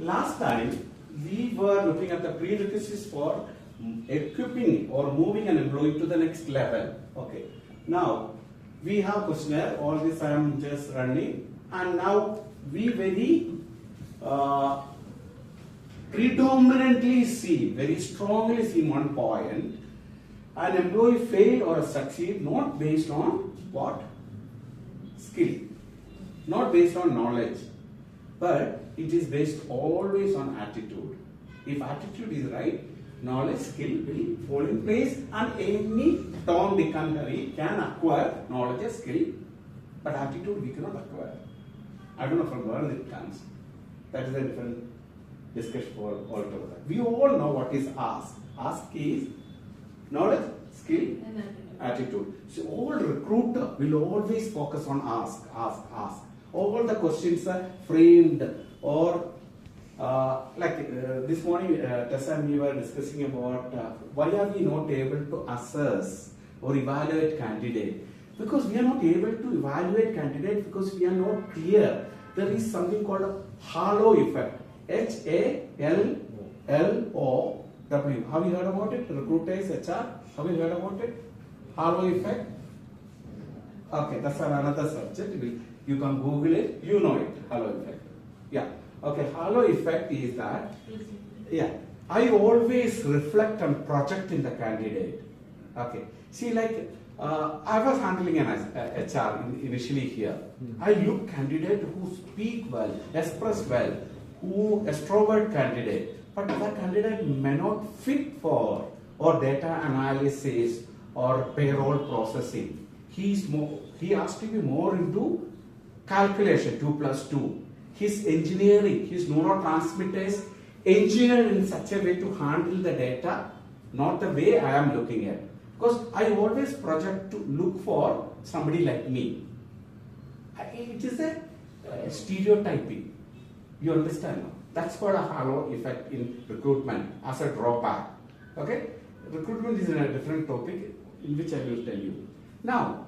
Last time we were looking at the prerequisites for equipping or moving an employee to the next level. Okay. Now we have questionnaire. All this I am just running, and now we very predominantly see, very strongly see one point: an employee fail or succeed not based on what? Skill, not based on knowledge, but it is based always on attitude. If attitude is right, knowledge, skill will fall in place, and any Tom, Dick and Harry can acquire knowledge and skill, but attitude we cannot acquire. I don't know from where it comes. That is a different discussion for altogether. We all know what is ask. Ask is knowledge, skill, and attitude. So all recruiter will always focus on ask. All the questions are framed or this morning, Tessa and we were discussing about why are we not able to assess or evaluate candidate? Because we are not able to evaluate candidate because we are not clear. There is something called a halo effect. H-A-L-L-O-W. Have you heard about it? Recruiters, HR. Have you heard about it? Halo effect. Okay, that's another subject. You can Google it. You know it. Halo effect. Yeah. Okay. Halo effect is that. Yeah. I always reflect and project in the candidate. Okay. See, like I was handling an HR initially here. I look candidate who speak well, express well, who extrovert candidate, but that candidate may not fit for or data analysis or payroll processing. He has to be more into calculation, 2 plus 2. His engineering, his neurotransmitters engineered in such a way to handle the data, not the way I am looking at. Because I always project to look for somebody like me. It is a stereotyping. You understand? That's called a halo effect in recruitment as a drawback. Okay? Recruitment is a different topic in which I will tell you. Now,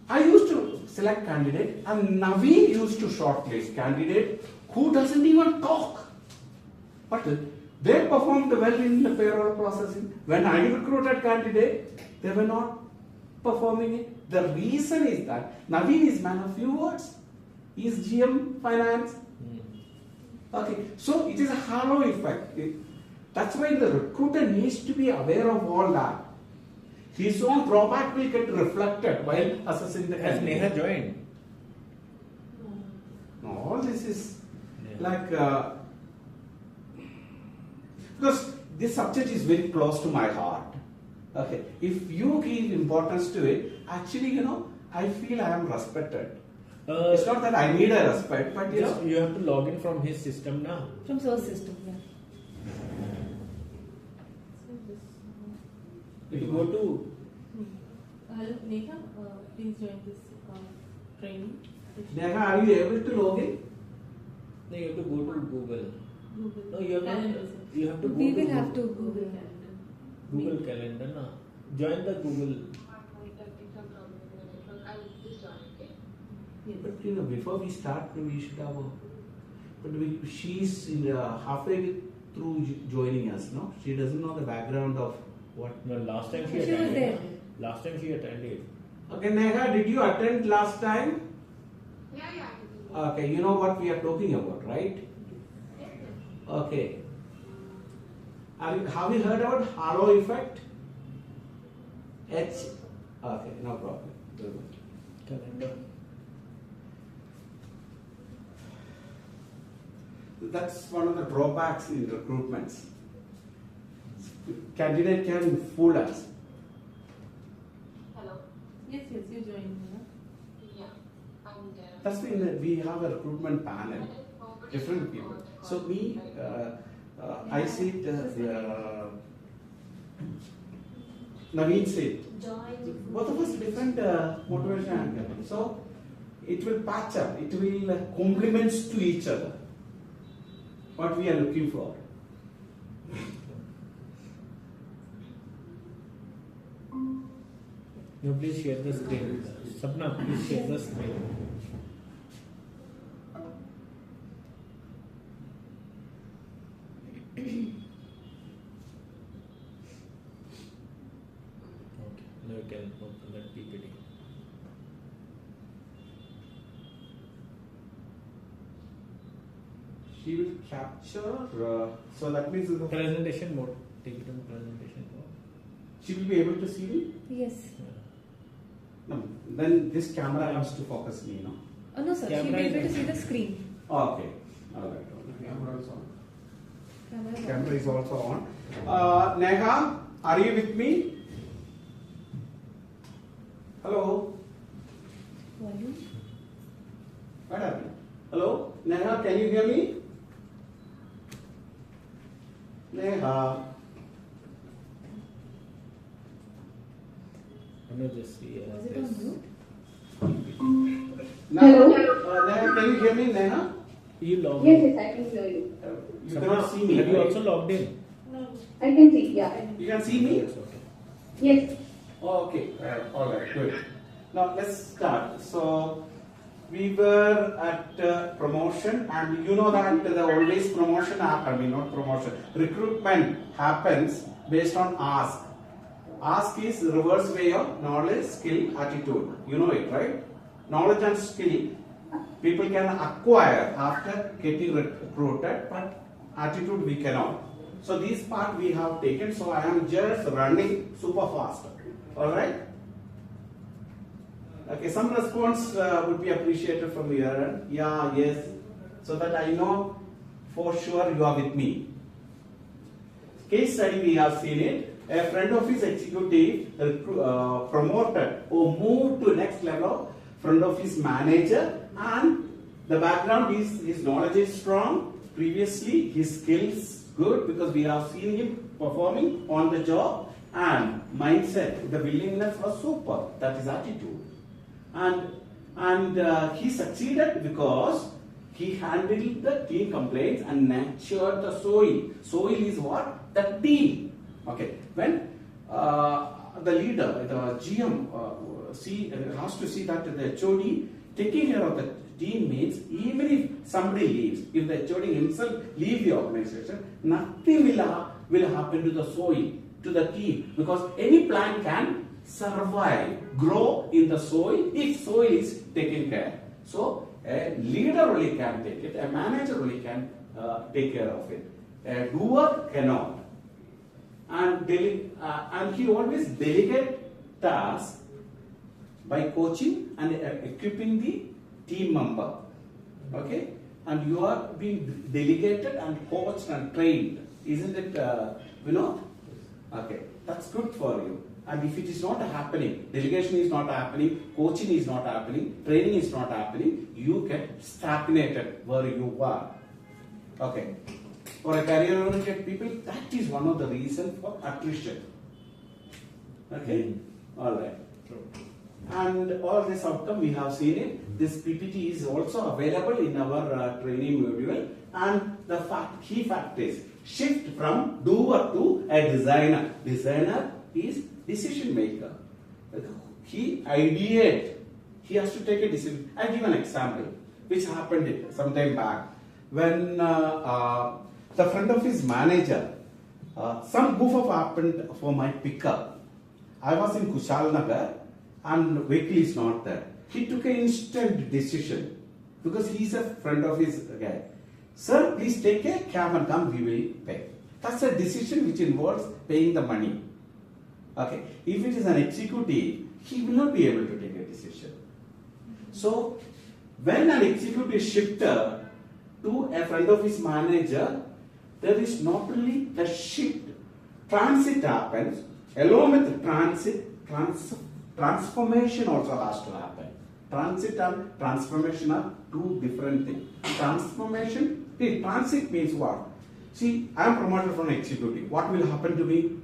I used to select candidate and Naveen used to shortlist candidate who doesn't even talk. But they performed well in the payroll processing. When I recruited candidate, they were not performing it. The reason is that Naveen is man of few words. He is GM finance. Okay, so it is a halo effect. That's why the recruiter needs to be aware of all that. His own drawback will get reflected while assessing the candidate. Has Neha joined? No, all this is like because this subject is very close to my heart. Okay, if you give importance to it, actually, I feel I am respected. It's not that I need a respect, but you have to log in from his system now. From source system, yeah. If you go to Hello, Neha, please join this training. Neha, are you able to log in? No, you have to go to Google. Google. No, you have Calendar. You have to go We to will have to Google Calendar. Google Calendar. No. Join the Google. Yes. But before we start, we should have she's in halfway through joining us, no? She doesn't know the background of what. No, last time She she was attended. there. Last time she attended. Okay, Neha, did you attend last time? Yeah. Okay, you know what we are talking about, right? Okay. Have you heard about halo effect? Okay, no problem. Calendar. That's one of the drawbacks in recruitments. Candidate can fool us. Hello. Yes, you joined. Yeah. And That's when we have a recruitment panel, different people. So me, I sit, Naveen sit. Both of us different motivation angle. So it will patch up. It will complements to each other. What we are looking for. No, please share the screen. Sapna, please share the screen. can open that PPT. She will capture. So that means Presentation mode. Take it on presentation mode. she will be able to see me. Yes. Yeah. No, then this camera has to focus me, no? Oh no, sir. She'll Camera be is able to on. see the screen. Okay. All right. Camera is on. Camera is on. Camera is also on. Neha, are you with me? Hello. Volume. What happened? Hello, Neha, can you hear me? Neha. I'm not just see Was it on this. mute? Neha, can you hear me, Neha? You log Yes, in. yes, I can hear you. You Sapna, cannot see me. have you right? also logged in? No. I can see, yeah. You can see me? Yes, okay. Yes. Oh, okay. All right. Good. Now let's start. So we were at promotion, and you know that the always promotion happen. I mean, not promotion. Recruitment happens based on ask. Ask is reverse way of knowledge, skill, attitude. You know it, right? Knowledge and skill people can acquire after getting recruited, but attitude we cannot. So this part we have taken. So I am just running super fast. All right. Okay. Some response would be appreciated from your end. Yeah. Yes. So that I know for sure you are with me. Case study we have seen it. A friend of his executive promoted or moved to next level, friend of his manager, and the background is his knowledge is strong. Previously, his skills good because we have seen him performing on the job, and mindset, the willingness was super. That is attitude, and he succeeded because he handled the team complaints and nurtured the soil. Soil is what? The team. Okay, when the leader, the GM, has to see that the HOD taking care of the team means even if somebody leaves, if the HOD himself leave the organization, nothing will happen to the soil, to the team, because any plant can survive, grow in the soil if soil is taken care. So a leader only can take it, a manager only can take care of it. A doer cannot. And he always delegate tasks by coaching and equipping the team member. Okay, and you are being delegated and coached and trained, isn't it? Okay, that's good for you. And if it is not happening, delegation is not happening, coaching is not happening, training is not happening, you get stagnated where you are. Okay. For a career-oriented people, that is one of the reasons for attrition. Okay? All right. True. And all this outcome we have seen it. This PPT is also available in our training module. And the key fact is shift from doer to a designer. Designer is decision maker. He ideate. He has to take a decision. I'll give an example which happened some time back when the friend of his manager, some goof up happened for my pickup. I was in Kushal Nagar and vehicle is not there. He took an instant decision because he's a friend of his guy. Sir, please take a cab and come, we will pay. That's a decision which involves paying the money. Okay. If it is an executive, he will not be able to take a decision. So, when an executive shifter to a friend of his manager, there is not only the shift, transit happens, along with the transit, transformation also has to happen. Transit and transformation are two different things. Transformation, transit means what? See, I am promoted from executive. What will happen to me?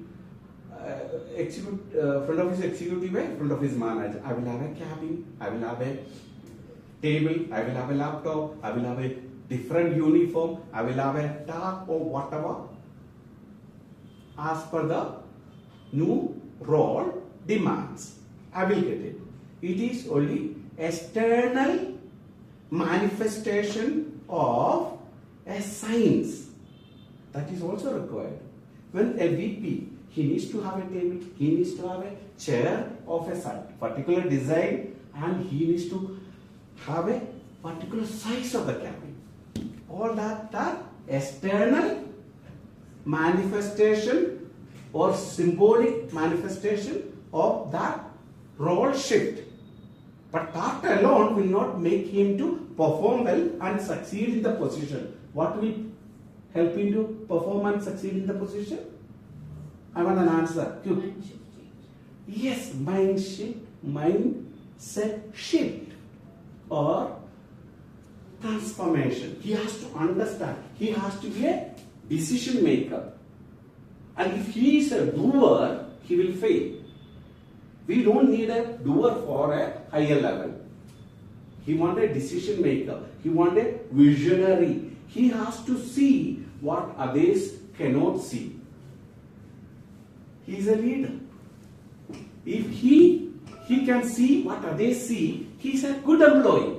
Friend of his executive, friend of his manager. I will have a cabin, I will have a table, I will have a laptop, I will have a different uniform, I will have a tag or whatever as per the new role demands. I will get it. It is only external manifestation of a science that is also required. When a VP, He needs to have a table. He needs to have a chair of a particular design, and he needs to have a particular size of the cabin. All that are external manifestation or symbolic manifestation of that role shift. But that alone will not make him to perform well and succeed in the position. What will help him to perform and succeed in the position? I want an answer. Q. Yes, mindset shift or transformation. He has to understand. He has to be a decision maker. And if he is a doer, he will fail. We don't need a doer for a higher level. He wants a decision maker. He wants a visionary. He has to see what others cannot see. He is a leader. If he can see what others see, he is a good employee.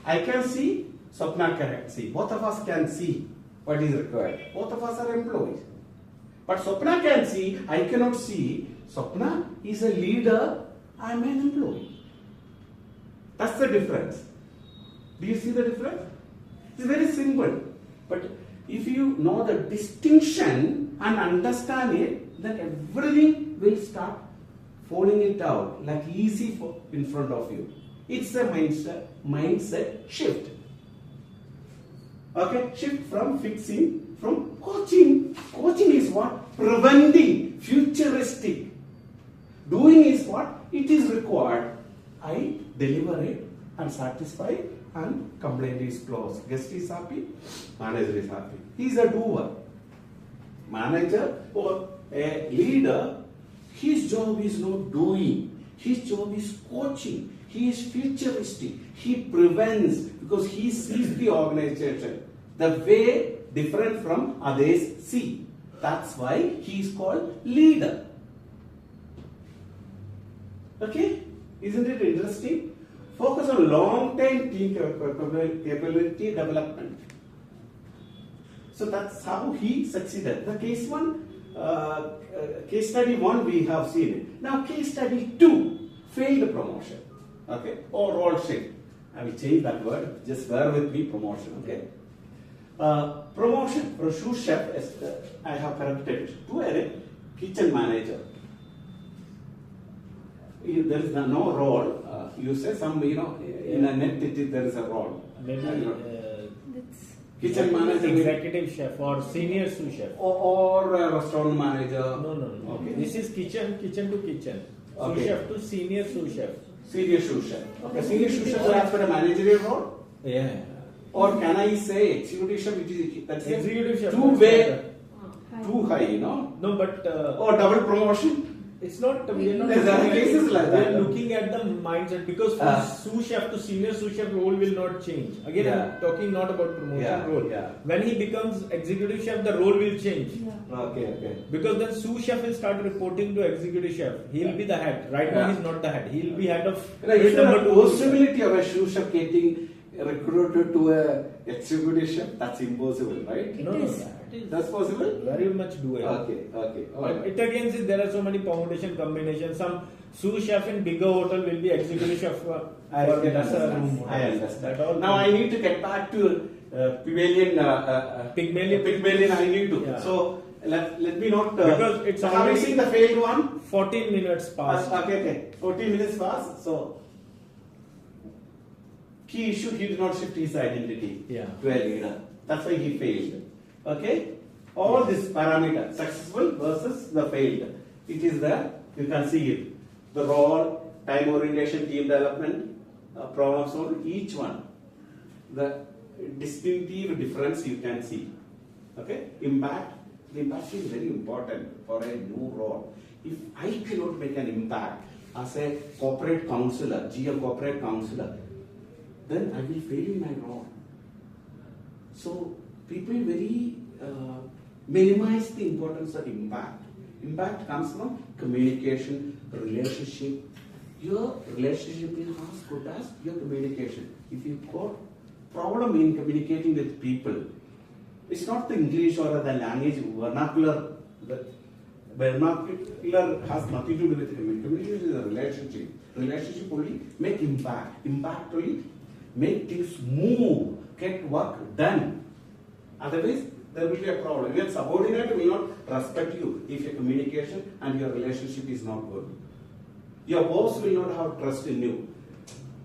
I can see, Swapna can see. Both of us can see what is required. Both of us are employees. But Swapna can see, I cannot see. Swapna is a leader, I am an employee. That's the difference. Do you see the difference? It's very simple. But if you know the distinction and understand it, then everything will start falling it out like easy in front of you. It's a mindset shift. Okay, shift from fixing, from coaching. Coaching is what? Preventing, futuristic. Doing is what? It is required. I deliver it and satisfy and complaint is closed. Guest is happy, manager is happy. He is a doer. Manager or a leader, his job is not doing. His job is coaching. He is futuristic. He prevents because he sees the organization the way different from others see. That's why he is called leader. Okay? Isn't it interesting? Focus on long-term team capability development. So that's how he succeeded. The case study 1 we have seen it. Now case study 2, failed promotion. Okay? Or role shift. I will change that word. Just bear with me, promotion. Okay? Promotion for sous chef, I have corrected to a kitchen manager. There is no role. You say some, in a net there is a role. Maybe That's Kitchen manager, executive chef or senior sous chef. or a restaurant manager. No. Okay. This is kitchen to kitchen. Okay. Sous chef to senior sous chef. Senior sous chef. Okay, senior sous chef has got a managerial role. Yeah. Or can I say executive chef, which is that's a Executive chef. two-way, high. too high, No, but or double promotion. it's not. We are not. There are cases like we that. are looking at the mindset because from sous chef to senior sous chef role will not change. Again, Yeah. I'm talking not about promotion Yeah, role. yeah. When he becomes executive chef, the role will change. Yeah. Okay. Because then sous chef will start reporting to executive chef. He'll be the head. Right now Yeah. he's not the head. He'll be head of Is there number a 2. possibility of a sous chef getting recruited to a executive chef? That's impossible, right? No, It no, is. that is That's possible? very much doable. Okay. All But right. it again is there are so many permutation combinations. Some sous chef in bigger hotel will be executive chef for I lesser understand. room. I understand. That all Now I need to get back to Pygmalion. Pygmalion. I need to. Yeah. So let me not. Because it's have you already- seen the failed one? 14 minutes past. Okay. 14 minutes past. So key issue: he did not shift his identity Yeah. to a leader. That's why he failed. Okay. All this parameter, successful versus the failed. It is there. You can see it. The role, time orientation, team development, problem solving, each one. The distinctive difference you can see. Okay? Impact. The impact is very important for a new role. If I cannot make an impact as a corporate counselor, GM corporate counselor, then I will fail in my role. So people very minimize the importance of impact. Impact comes from communication, relationship. Your relationship is as good as your communication. If you got problem in communicating with people, it's not the English or the language vernacular. Binocular has nothing to do with communication. Communication is a relationship. Relationship only make impact. Impact only make things move, get work done. Otherwise, there will be a problem. Your subordinate will not respect you if your communication and your relationship is not good. Your boss will not have trust in you.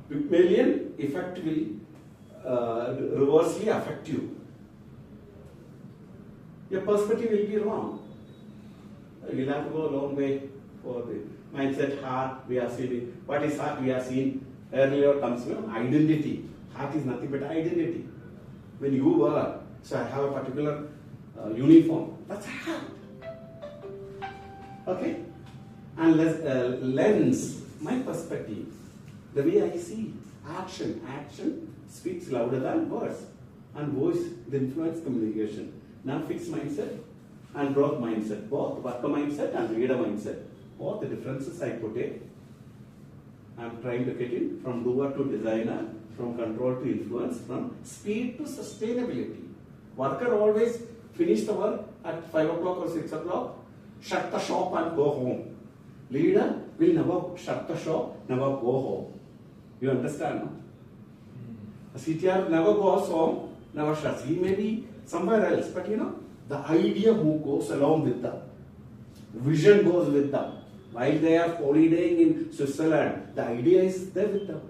Pygmalion effect will reversely affect you. Your perspective will be wrong. You'll have to go a long way for the mindset, heart, we are seeing. What is heart? We are seeing earlier comes identity. Heart is nothing but identity. When you were, so I have a particular uniform, that's heart. Okay? And lens, my perspective, the way I see, action speaks louder than words. And voice, the influence communication. Now fixed mindset and growth mindset, both worker mindset and reader mindset. Both the differences I put in. I'm trying to get in from doer to designer, from control to influence, from speed to sustainability. Worker always finish the work at 5 o'clock or 6 o'clock, shut the shop and go home. Leader will never shut the shop, never go home. You understand? No? A CTR never goes home, never shuts. He may be somewhere else, but the idea who goes along with them, vision goes with them. While they are holidaying in Switzerland, the idea is there with them.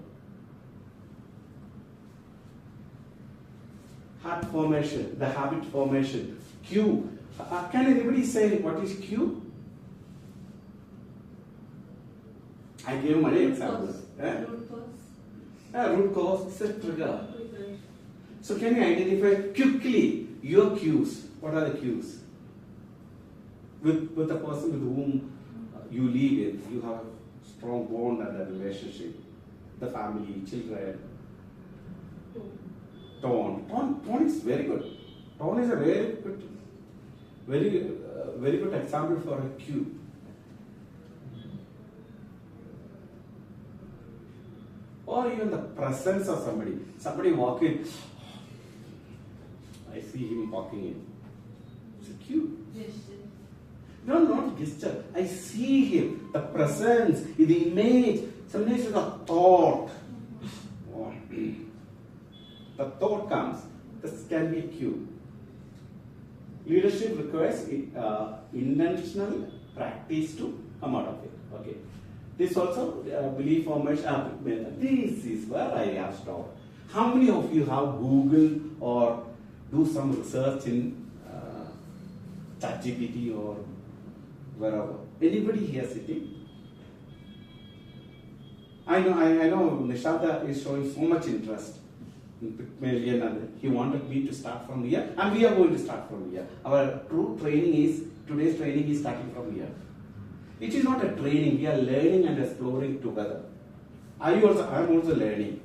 Heart formation, the habit formation, Q. Can anybody say what is Q? I gave my example. Root cause is a trigger. So can you identify quickly your cues? What are the cues? With the person with whom you live with, you have a strong bond and a relationship. The family, children. Tone is very good. Tone is a very good example for a cue. Or even the presence of somebody. Somebody walking. I see him walking in. It's a cue. No, not gesture. I see him. The presence, the image. Sometimes it's a thought. The thought comes. This can be a cue. Leadership requires intentional practice to come out of it. Okay. This also belief formation. This is where I have stopped. How many of you have Googled or do some research in ChatGPT or wherever? Anybody here sitting? I know Nishada is showing so much interest in Pygmalion and he wanted me to start from here and we are going to start from here. Our today's training is starting from here. It is not a training, we are learning and exploring together. I am also learning.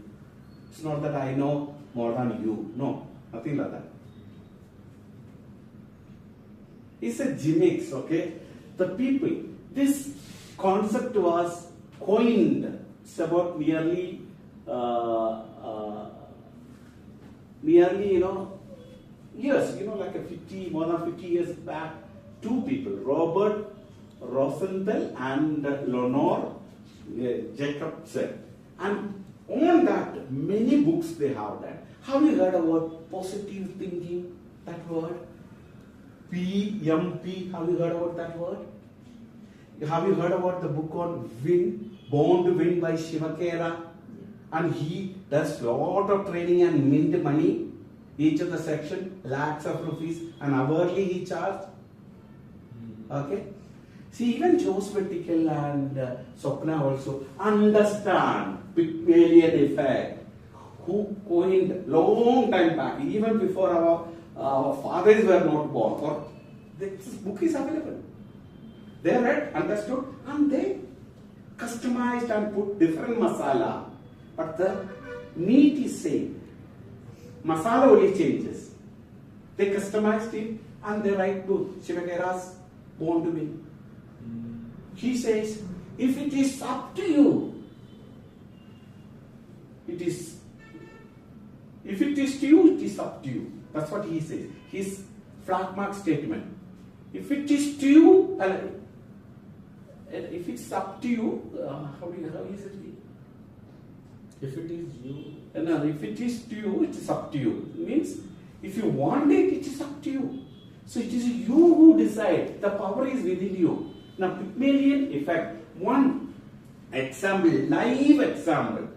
It's not that I know more than you. No, nothing like that. It's a gimmicks, okay? The people, this concept was coined, it's about nearly years, like more than 50 years back, two people, Robert Rosenthal and Leonore Jacobson. And on that, many books they have done. Have you heard about positive thinking, that word? PMP, have you heard about that word? Have you heard about the book on Win, Born to Win by Shivakera? And he does lot of training and mint money. Each of the section, lakhs of rupees, and hourly he charged. Okay? See, even Joseph Vertical and Swapna also understand Pygmalion effect, who coined long time back, even before our fathers were not born. Or this book is available. They read, understood, and they customized and put different masala, but the meat is same. Masala only changes. They customized it and they write to Shivakera's Born to Win. He says, if it is up to you, if it is to you, it is up to you. That's what he says. His flat mark statement. If it is to you, if it's up to you, how is it? If it is you, No, if it is to you, it is up to you. It means if you want it, it is up to you. So it is you who decide. The power is within you. Now, Pygmalion effect. One example, live example.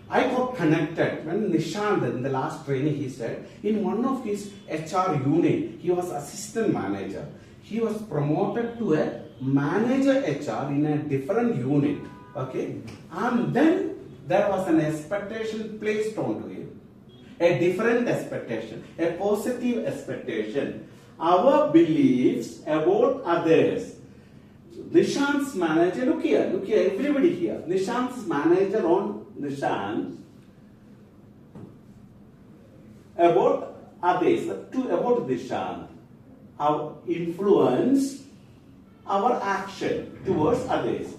I got connected when Nishant in the last training he said in one of his HR unit he was assistant manager. He was promoted to a manager HR in a different unit. Okay, and then there was an expectation placed onto him, a different expectation, a positive expectation. Our beliefs about others. Nishant's manager, look here, everybody here. Nishant's manager on Nishant about others, about Nishant, our influence, our action towards others,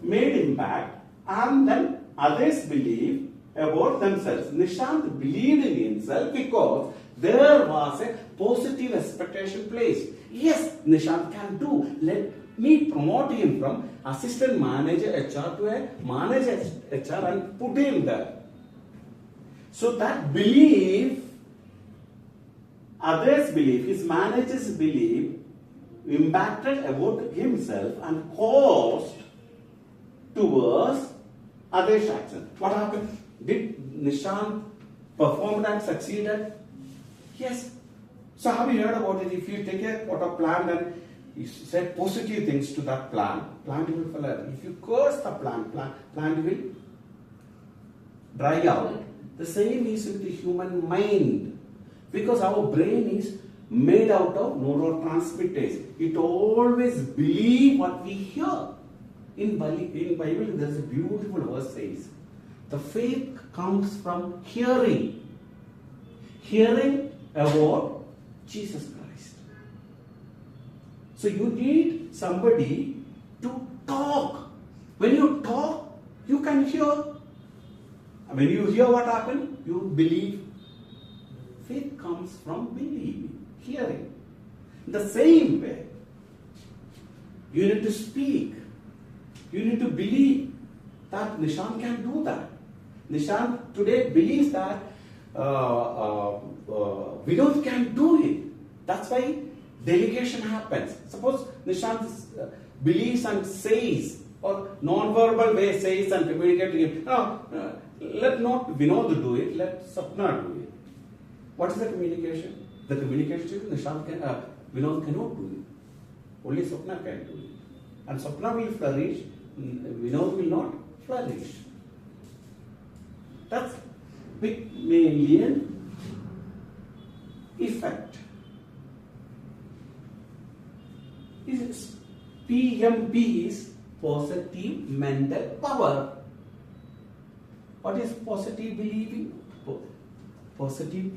made impact, and then others believe about themselves. Nishant believed in himself because there was a positive expectation placed. Yes, Nishant can do. Let me promote him from assistant manager HR to a manager HR and put him there. So that belief, others' belief, his manager's belief, impacted about himself and caused towards others' action. What happened? Did Nishant perform and succeeded? Yes. So have you heard about it? If you take a pot of plant and you say positive things to that plant will flourish. If you curse the plant will dry out. The same is with the human mind. Because our brain is made out of neurotransmitters. It always believes what we hear. In Bible, there is a beautiful verse says, the faith comes from hearing. Hearing about Jesus Christ. So you need somebody to talk. When you talk, you can hear. When you hear what happened, you believe. Faith comes from believing, hearing. The same way, you need to speak. You need to believe that Nishant can do that. Nishant today believes that Vinod can do it. That's why delegation happens. Suppose Nishant believes and says, or non-verbal way says and communicates to him, no, let not Vinod do it, let Sapna do it. What is the communication? The communication Nishant Vinod cannot do it. Only Sapna can do it. And Sapna will flourish, Vinod will not flourish. That's Pygmalion effect. PMP is positive mental power. What is positive believing? Positive.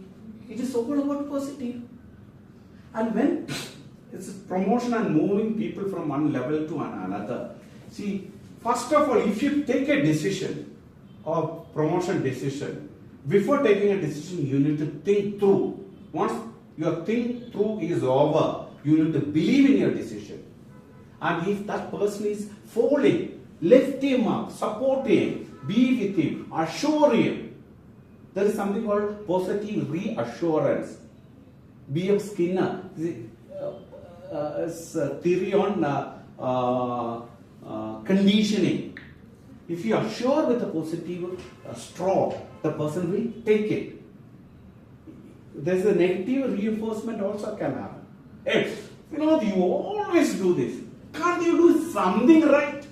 It is all about positive. And when it's promotion and moving people from one level to another. See, first of all, if you take a decision or promotion decision, before taking a decision, you need to think through. Once your think through is over, you need to believe in your decision. And if that person is falling, lift him up, support him, be with him, assure him. There is something called positive reassurance. B.F. Skinner, theory on conditioning. If you assure with a positive straw, the person will take it. There's a negative reinforcement also can happen. Hey, you always do this. Can't you do something right?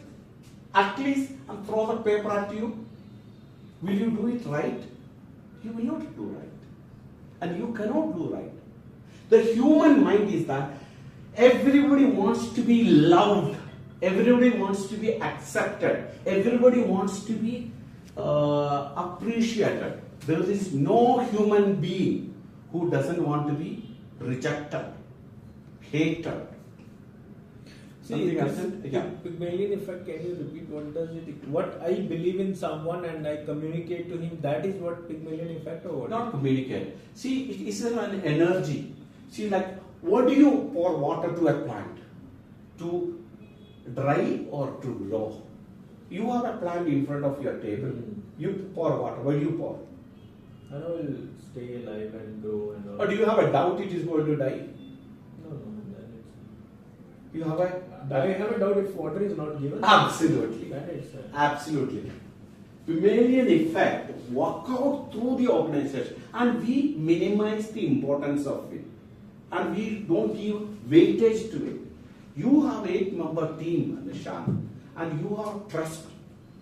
At least and throw the paper at you. Will you do it right? You will not do right. And you cannot do right. The human mind is that everybody wants to be loved. Everybody wants to be accepted. Everybody wants to be appreciated. There is no human being who doesn't want to be rejected, hated. See, Yeah. Pygmalion effect, can you repeat what does it? What I believe in someone and I communicate to him, that is what Pygmalion effect or what? Not communicate. See, it is an energy. See, like what do you pour water to a plant? To dry or to low? You have a plant in front of your table. You pour water. Where do you pour? And I will stay alive and grow and all. Or do you have a doubt it is going to die? No, then it's. You have a I have a doubt if water is not given. Absolutely. Then it's. Absolutely. Mammalian effect work out through the organization and we minimize the importance of it and we don't give weightage to it. You have 8-member team, Nishan, and you have trust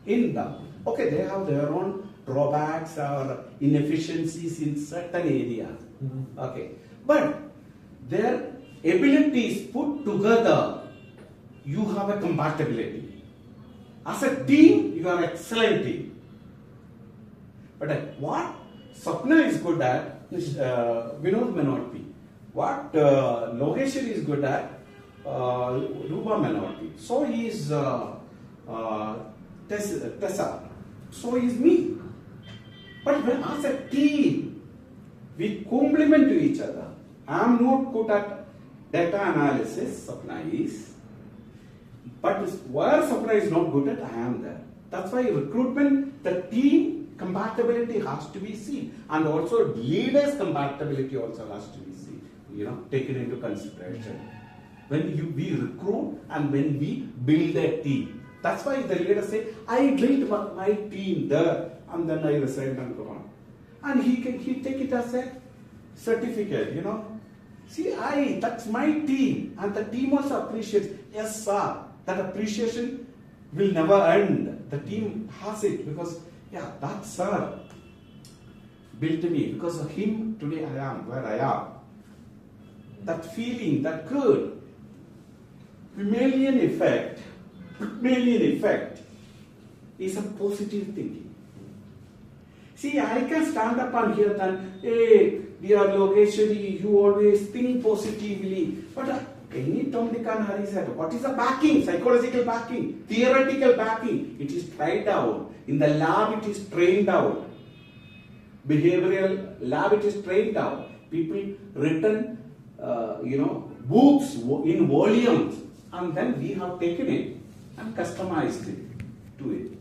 in them. Okay, they have their own drawbacks or inefficiencies in certain areas. Okay, but their abilities put together, you have a compatibility. As a team, you are an excellent team. But what Sapna is good at, Vinod may not be. What Logeshwar is good at, Ruba may not be. So he is Tessa. So is me. But when as a team, we complement to each other. I am not good at data analysis, Sapna is. But where Sapna is not good at, I am there. That's why recruitment, the team compatibility has to be seen. And also leaders compatibility also has to be seen, taken into consideration. When we recruit and when we build a team. That's why the leader say, I built my team there and then I resigned and go on. And he take it as a certificate, See, that's my team. And the team also appreciates, yes sir, that appreciation will never end. The team has it because, yeah, that sir built me. Because of him, today I am where I am. That feeling, that good. Mammalian effect is a positive thinking. See, I can stand up and hear that, hey, dear Logeshwari, you always think positively. But any Tom, Dick and Harry said, what is the backing? Psychological backing, theoretical backing. It is tried out. In the lab, it is trained out. Behavioral lab, it is trained out. People written, books in volumes. And then we have taken it and customized it to it.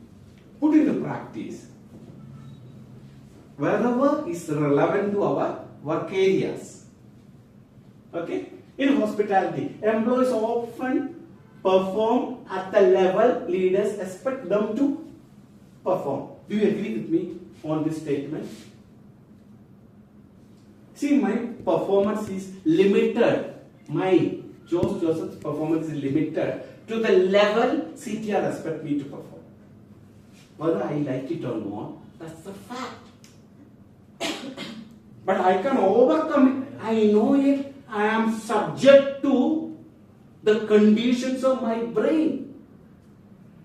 Put into practice. Wherever is relevant to our work areas. Okay? In hospitality, employees often perform at the level leaders expect them to perform. Do you agree with me on this statement? See, my performance is limited. My Joseph's performance is limited to the level CTR expect me to perform. Whether I like it or not, that's a fact. But I can overcome it. I know it. I am subject to the conditions of my brain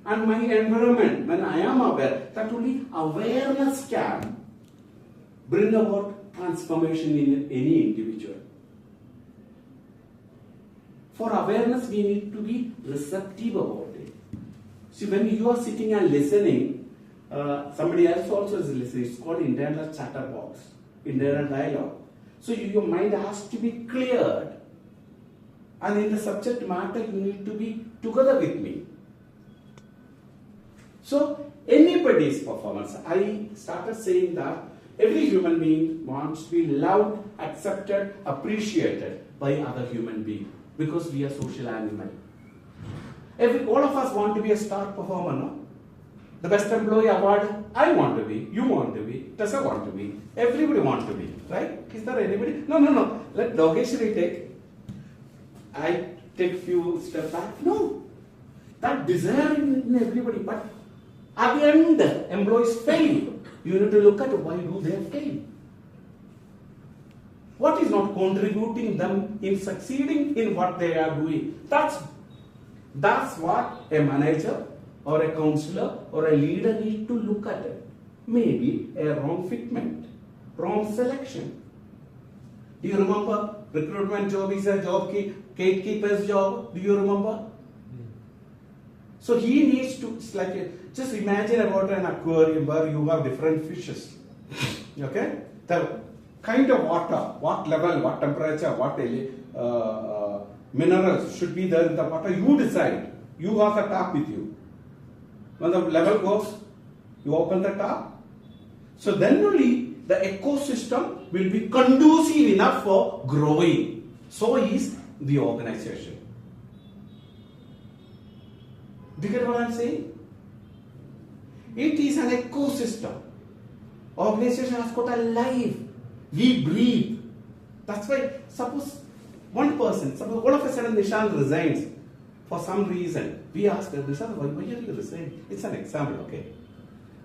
and my environment. When I am aware, that only awareness can bring about transformation in any individual. For awareness, we need to be receptive about it. See, when you are sitting and listening, somebody else also is listening. It's called internal chatterbox, internal dialogue. So your mind has to be cleared. And in the subject matter, you need to be together with me. So, anybody's performance, I started saying that every human being wants to be loved, accepted, appreciated by other human beings. Because we are social animal. All of us want to be a star performer, no? The best employee award, I want to be, you want to be, Tessa want to be, everybody want to be, right? Is there anybody? No. Let Logeshwari take. I take few steps back. No. That desire in everybody, but at the end, employees fail. You need to look at why do they fail. What is not contributing them in succeeding in what they are doing? That's what a manager or a counselor or a leader need to look at it. Maybe a wrong fitment, wrong selection. Do you remember recruitment job is a job, gatekeeper's job? Do you remember? So he needs to, it's like, just imagine about an aquarium where you have different fishes. Okay? The kind of water, what level, what temperature, what minerals should be there in the water, you decide. You have the tap with you. When the level goes, you open the tap. So then only the ecosystem will be conducive enough for growing. So is the organization. Do you get what I'm saying? It is an ecosystem. Organization has got a life. We breathe. That's why, suppose one person, suppose all of a sudden Nishant resigns for some reason. We ask her, Nishant, why are you resigning? It's an example, okay?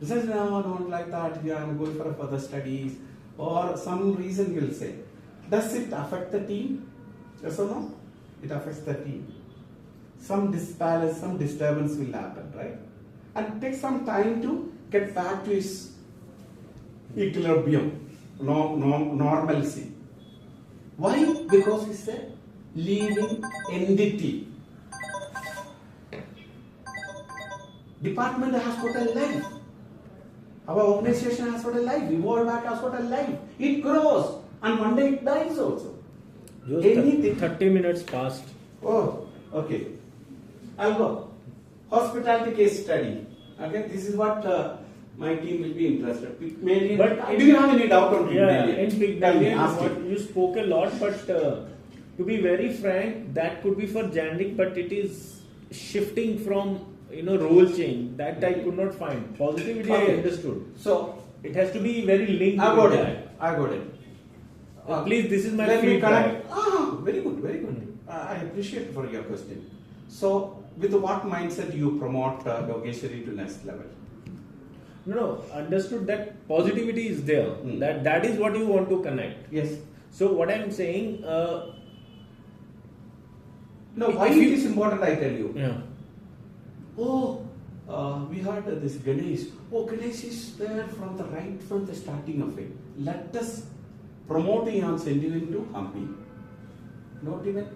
He says, no, I don't like that. Yeah, I'm going for further studies. Or some reason you'll say. Does it affect the team? Yes or no? It affects the team. Some disbalance, some disturbance will happen, right? And take some time to get back to his equilibrium, normalcy. Why? Because it's a living entity. Department has got a life. Our organization has got a life. Evolve Back has got a life. It grows. And one day it dies also. Just Anything. 30 minutes past. Oh, okay. I'll go. Hospitality case study. Okay, this is what my team will be interested. Pygmalion. But Do you have any doubt on Yeah, Pygmalion? in Tell me, Pygmalion, ask what it. you spoke a lot, but to be very frank, that could be for Jandik, but it is shifting from role change that I could not find. Positivity I Okay. understood. So, It has to be very linked. I with got that. it. I got it. Please, this is my Let me feedback. connect. Ah, very good, very good. I appreciate for your question. So, with what mindset you promote Yogeshwari to next level? No, understood that positivity is there. Hmm. That is what you want to connect. Yes. So what I'm saying, No, why if it you- is important, I tell you. yeah. Oh, we heard this Ganesh. Oh, Ganesh is there from the starting of it. Let us promote him, send him into Hampi. Not even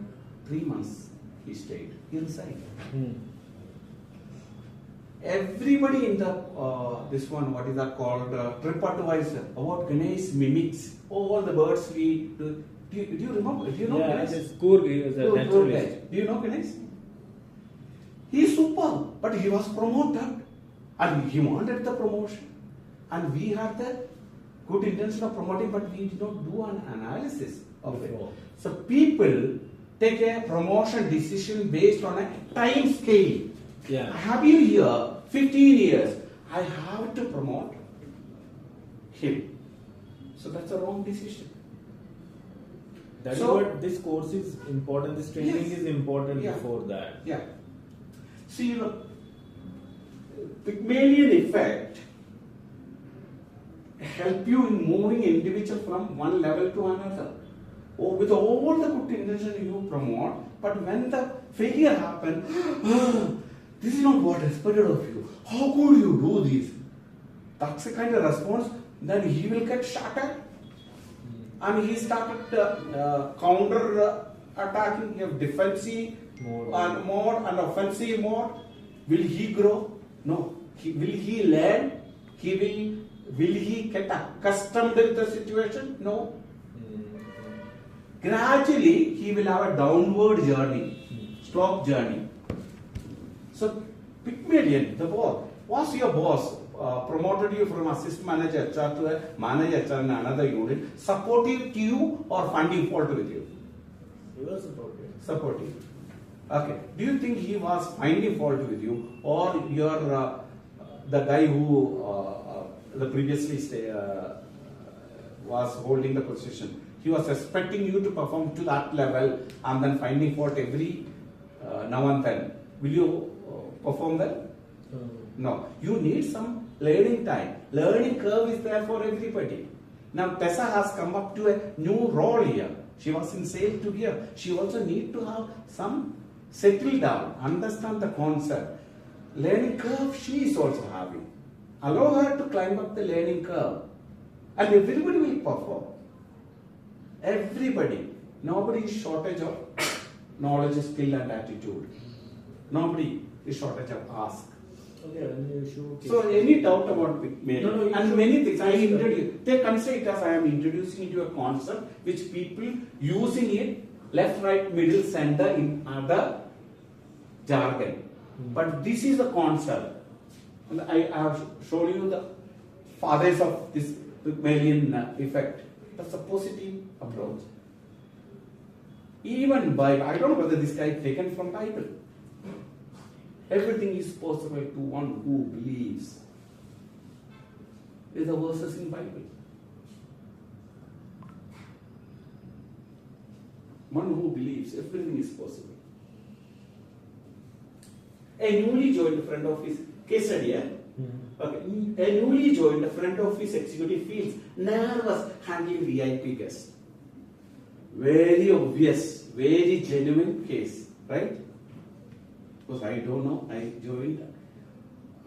3 months he stayed. He resigned. Hmm. Everybody in the this one, what is that called? TripAdvisor about Ganesh mimics all the birds we do. Do you remember? Do you know Yeah, Ganesh? this Coorg is a Tour naturalist. guide. Do you know Ganesh? He is super, but he was promoted and he wanted the promotion. And we had the good intention of promoting, but we did not do an analysis of it. Before. So people take a promotion decision based on a time scale. Yeah. I have been here 15 years. I have to promote him. So that's a wrong decision. That is So- what this course is important. This training Yes. is important Yeah. before that. Yeah. See, Pygmalion effect help you in moving individual from one level to another. Oh, with all the good intention you promote, but when the failure happens, this is not what I expected of you. How could you do this? That's the kind of response. Then he will get shattered, and he started counter attacking. He have defensive mode and offensive mode. Will he grow? No. Will he learn? Will he get accustomed to the situation? No. Gradually, he will have a downward journey, slope journey. So, Pygmalion, the boss, was your boss, promoted you from assistant manager HR to a manager HR in another unit, supportive to you or finding fault with you? He was supportive. Supportive. Okay. Do you think he was finding fault with you, or you're the guy who the previously was holding the position? He was expecting you to perform to that level and then finding fault every now and then. Will you perform well? No. You need some learning time. Learning curve is there for everybody. Now Tessa has come up to a new role here. She was in sales to here. She also need to have some settle down, understand the concept. Learning curve she is also having. Allow her to climb up the learning curve. And everybody will perform. Everybody. Nobody is shortage of knowledge, skill and attitude. Nobody is shortage of ask. Okay, when you show case So study. any doubt about Pygmalion? No, you And should- many things I case study. introduce. They consider it as I am introducing into a concept which people using it left, right, middle, center in other jargon. But this is the concept. And I have shown you the fathers of this Pygmalion effect. That's a positive approach. Even Bible, I don't know whether this guy taken from Bible. Everything is possible to one who believes. Is the verses in Bible. One who believes, everything is possible. A newly joined friend of his case study, yeah? Okay. A newly joined friend of his executive feels nervous handling VIP guests. Very obvious, very genuine case, right? Because I don't know, I joined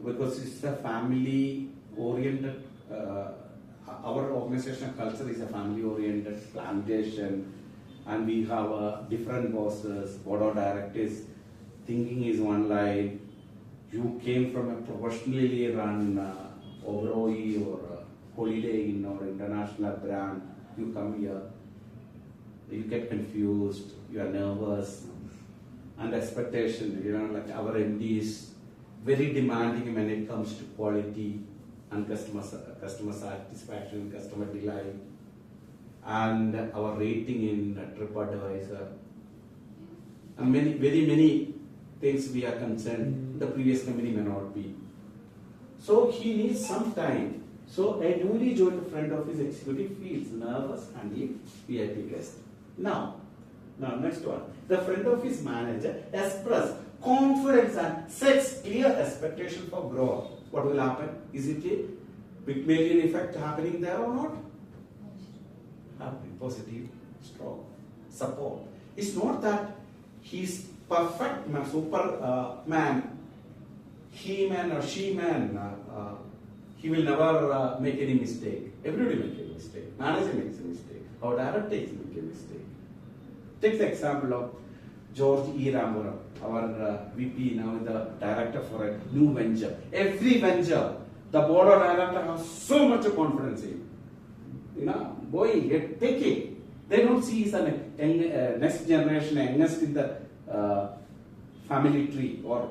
because it's a family oriented. Our organizational culture is a family oriented plantation, and we have different bosses, board of directors. Thinking is one line. You came from a professionally run Oberoi or Holiday Inn or international brand. You come here, you get confused, you are nervous, and expectation. You know, like our MD is very demanding when it comes to quality and customer satisfaction, customer delight, and our rating in TripAdvisor, and very many things we are concerned. The previous company may not be. So he needs some time. So a newly joined friend of his executive feels nervous handling VIP guest. Now next one. The friend of his manager expresses confidence and sets clear expectation for growth. What will happen? Is it a Pygmalion effect happening there or not? Happening, positive, strong, support. It's not that he's perfect man, Superman, he-man or she-man, he will never make any mistake. Everybody makes a mistake. Manager makes a mistake. Our director makes a mistake. Take the example of George E. Rampuram, our VP now is the director for a new venture. Every venture, the board of director has so much confidence in. You know, boy, take it. They don't see he's a next generation, youngest in the family tree or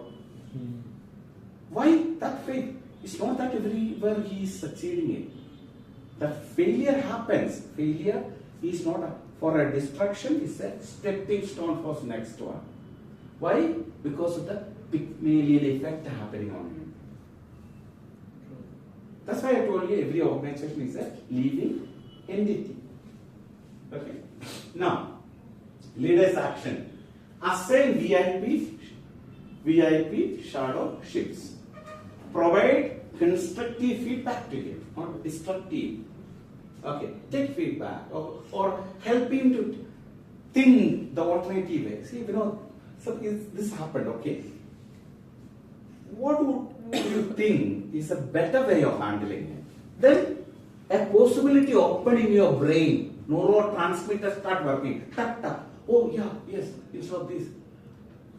why that faith? It's not that everywhere he is succeeding in. That failure happens. Failure is not for a destruction, it's a stepping stone for the next one. Why? Because of the Pygmalion effect happening on him. That's why I told you every organization is a living entity. Okay. Now, leaders' action. Assign VIP shadow ships. Provide constructive feedback to him, not destructive. Okay, take feedback or help him to think the alternative way. See, you know, so this happened, okay. What would you think is a better way of handling it? Then a possibility open in your brain, neurotransmitters start working. Tap, tap. Oh yeah, yes, instead of this.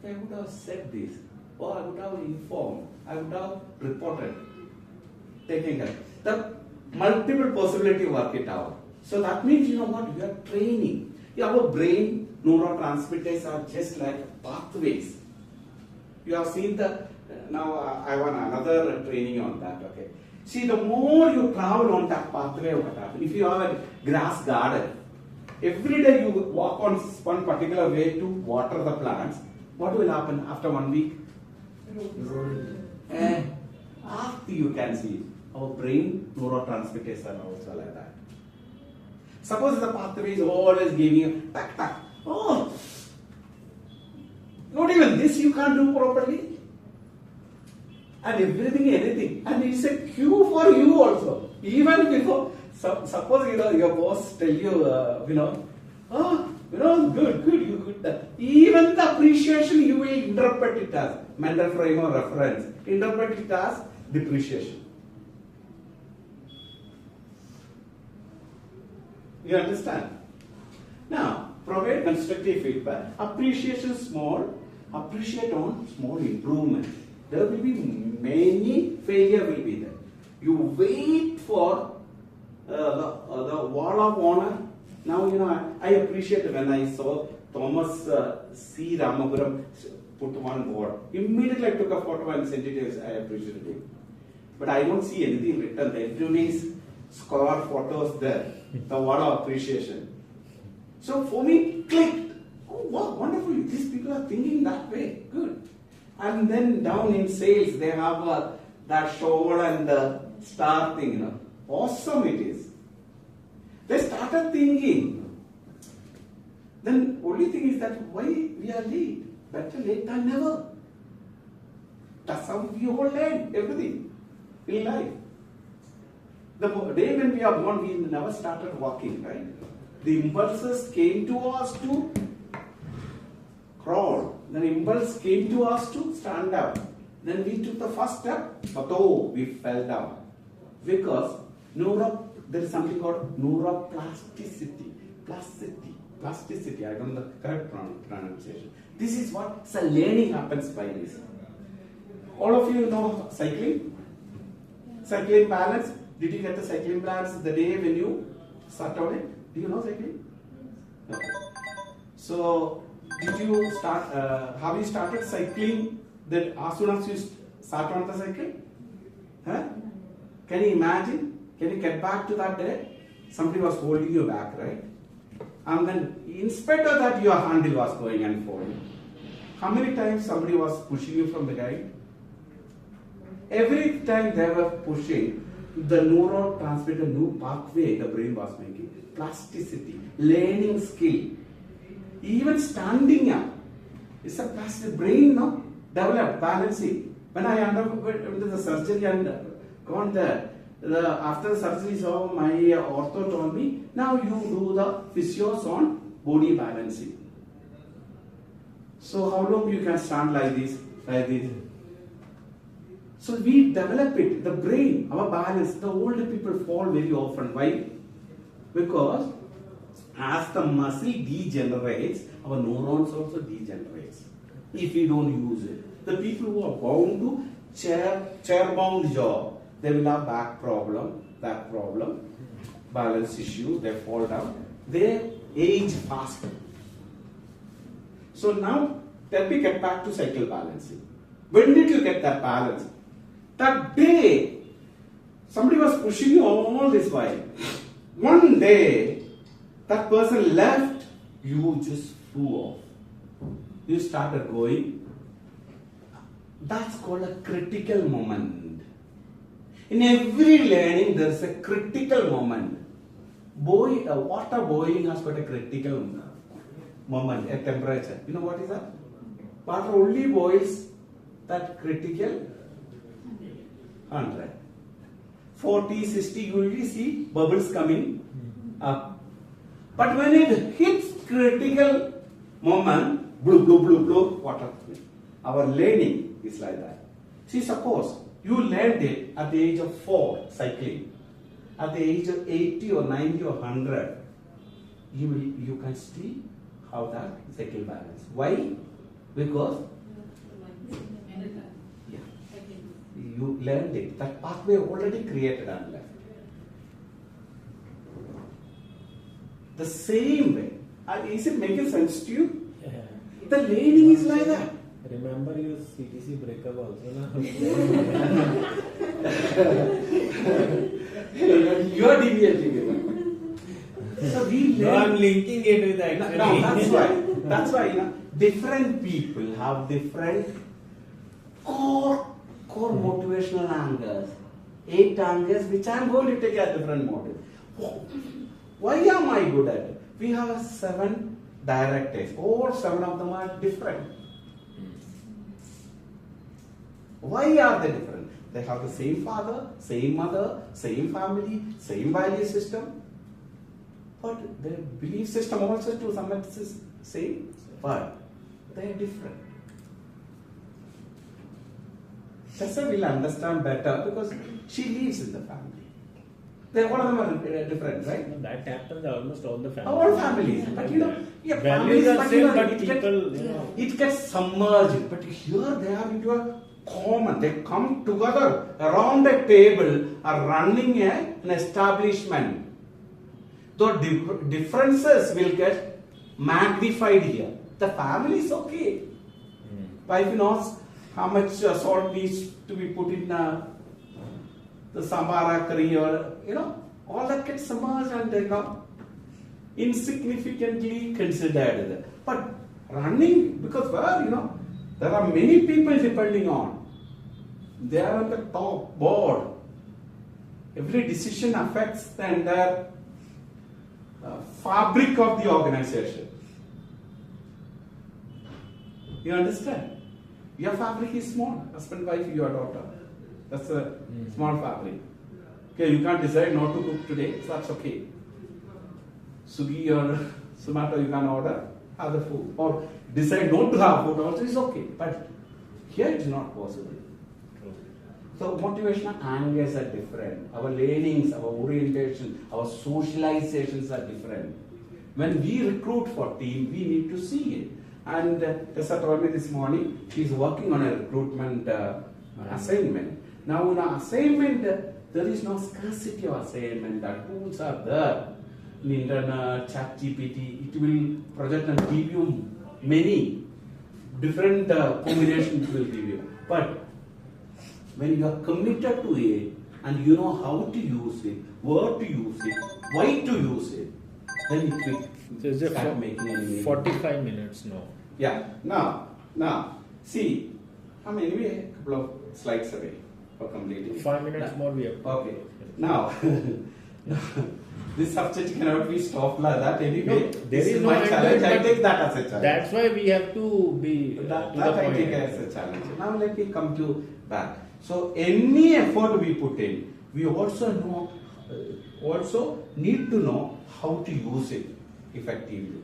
I would have said this, or I would have informed, I would have reported, taking it. The multiple possibility work it out. So that means, you know what, you are training. Our brain neurotransmitters are just like pathways. You have seen the, now I want another training on that, okay. See, the more you travel on that pathway, what happens? If you have a grass garden, every day you walk on one particular way to water the plants, what will happen after 1 week? And after you can see, our brain neurotransmitters are also like that. Suppose the pathway is always giving you tack tack. Oh, not even this you can't do properly. And everything, anything. And it's a cue for you also. Even before, suppose your boss tell you, good, you good. Even the appreciation you will interpret it as mental frame or reference. Interpret it as depreciation. You understand? Now, provide constructive feedback. Appreciation small. Appreciate on small improvement. there will be many failure will be there. You wait for the wall of honor. Now, I appreciate when I saw Thomas C. Ramapuram put one word. Immediately I took a photo and sent it. I appreciated it. But I don't see anything written there. Everybody's score photos there. The word of appreciation. So for me, it clicked. Oh, wow, wonderful. These people are thinking that way. Good. And then down in sales, they have that shovel and the star thing. Awesome it is. They started thinking. Then only thing is that why we are late? Better late than never. That's how we all learn everything in life. The day when we are born, we never started walking, right? The impulses came to us to crawl. The impulse came to us to stand up. Then we took the first step, but we fell down. Because there is something called neuroplasticity. Plasticity, I don't know the correct pronunciation. This is what learning happens by this. All of you know cycling? Cycling balance. Did you get the cycling balance the day when you start on it? Do you know cycling? No. So, did you start? Have you started cycling? That as soon as you start on the cycle? Huh? Can you imagine? Can you get back to that day? Somebody was holding you back, right? And then, in spite of that, your handle was going and falling. How many times somebody was pushing you from the guide? Every time they were pushing, the neurotransmitter, new pathway the brain was making. Plasticity, learning skill. Even standing up. It's a plastic brain now. Developed, balancing. When I underwent the surgery and gone there, after the surgery, so my ortho told me, now you do the physios on body balancing. So how long you can stand like this, like this? So we develop it, the brain, our balance. The older people fall very often. Why? Because as the muscle degenerates, our neurons also degenerates. If we don't use it. The people who are bound to chair-bound job, they will have back problem, balance issue, they fall down. They age faster. So now, let me get back to cycle balancing. When did you get that balance? That day, somebody was pushing you all this while. One day, that person left, you just flew off. You started going. That's called a critical moment. In every learning, there is a critical moment. Water boiling has got a critical moment, a temperature. You know what is that? Water only boils that critical 100. 40, 60, you will see bubbles coming up. But when it hits critical moment, blue, blue, blue, blue, water. Our learning is like that. See, suppose you learned it at the age of 4, cycling. At the age of 80 or 90 or 100, you can still have that cycle balance. Why? Because you learned it. That pathway already created and left. The same way. Is it making sense to you? Yeah. The learning is like that. Remember your CTC breakup also, na? You are deviating it. So we No, learn. I'm linking it with actually. No, that's why, different people have different core motivational angles. 8 angles, which I am going to take a different motive. Why am I good at it? We have 7 directors. All 7 of them are different. Why are they different? They have the same father, same mother, same family, same value system. But their belief system also to some extent is same, but they are different. Tessa will understand better because she lives in the family. They all of them are different, right? That happens almost all the families. All families, but values are same, but it people, it gets submerged. But here they are into a common. They come together around a table, are running an establishment. The differences will get magnified here. The family is okay. Wife knows how much salt needs to be put in the sambar curry, or all that gets submerged and insignificantly considered. But running, because there are many people depending on. They are on the top board. Every decision affects the entire fabric of the organization. You understand? Your fabric is small. Husband, wife, your daughter. That's a small fabric. Okay, you can't decide not to cook today, so that's okay. Swiggy or Zomato, you can order other food. Or decide not to have food also is okay. But here it is not possible. So motivational angles are different. Our learnings, our orientation, our socializations are different. When we recruit for team, we need to see it. And Tessa told me this morning, she's working on a recruitment assignment. Now in an assignment, there is no scarcity of assignment. The tools are there. In internet, ChatGPT, it will project and give you many different combinations it will give you. But when you are committed to it and you know how to use it, where to use it, why to use it, then it will start making any meaning. 45 minutes now. Yeah. Now, see, I'm anyway a couple of slides away for completing. 5 minutes more we have. Okay. Now, this subject cannot be stopped like that anyway. No, there this is is no my end to challenge. it, I but take that as a challenge. That's why we have to be That to the I point. take as a challenge. Now let me come to that. So any effort we put in, we also need to know how to use it effectively.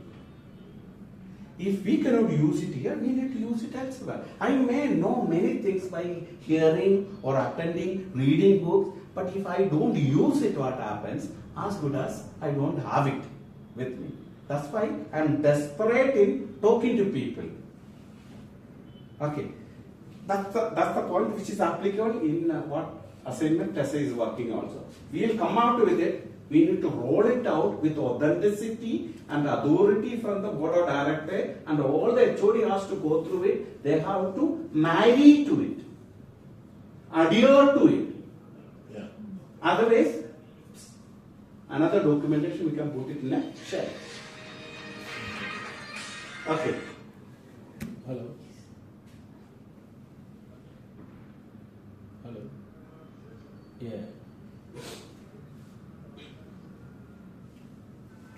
If we cannot use it here, we need to use it elsewhere. I may know many things by hearing or attending, reading books, but if I don't use it, what happens? As good as I don't have it with me. That's why I'm desperate in talking to people. Okay. That's the point which is applicable in what assignment Tessa is working also. We will come out with it. We need to roll it out with authenticity and authority from the board of director, and all the HOD has to go through it. They have to marry to it, adhere to it. Yeah. Otherwise, another documentation we can put it in a shell. Okay. Hello. Hello. Yeah.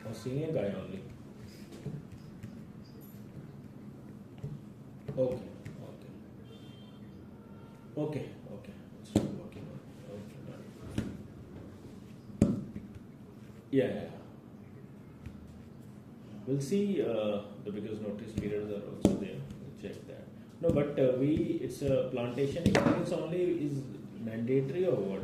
A senior guy only. Okay. It's not working. Okay. Done. Yeah. We'll see. Because notice periods are also there. We'll check that. No, but it's a plantation experience only is mandatory or what?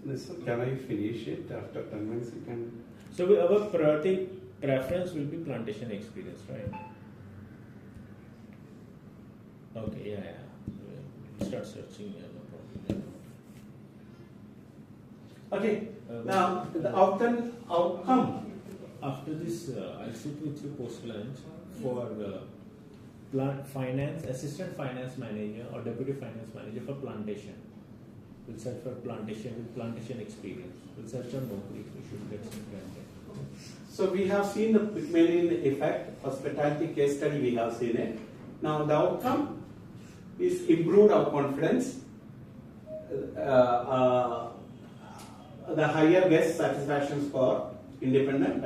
Listen, can I finish it after 10 minutes? You can. So our preference will be plantation experience, right? Okay, yeah. We'll start searching, no problem. Okay. Now the outcome. After this, I'll sit with you post lunch for assistant finance manager or deputy finance manager for plantation. We'll search for plantation with plantation experience. We'll search on Naukri. We should get some candidate. So we have seen the Pygmalion effect, hospitality case study, we have seen it. Now the outcome is improved our confidence, the higher guest satisfaction score, independent,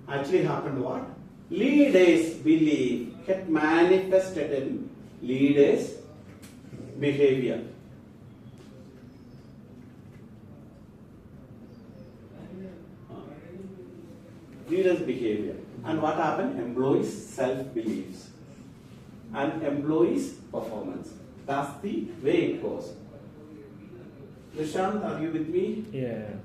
actually happened what? Leaders belief get manifested in leaders' behavior. Leaders' behavior. And what happened? Employees' self-beliefs and employees' performance. That's the way it goes. Nishant, are you with me? Yeah.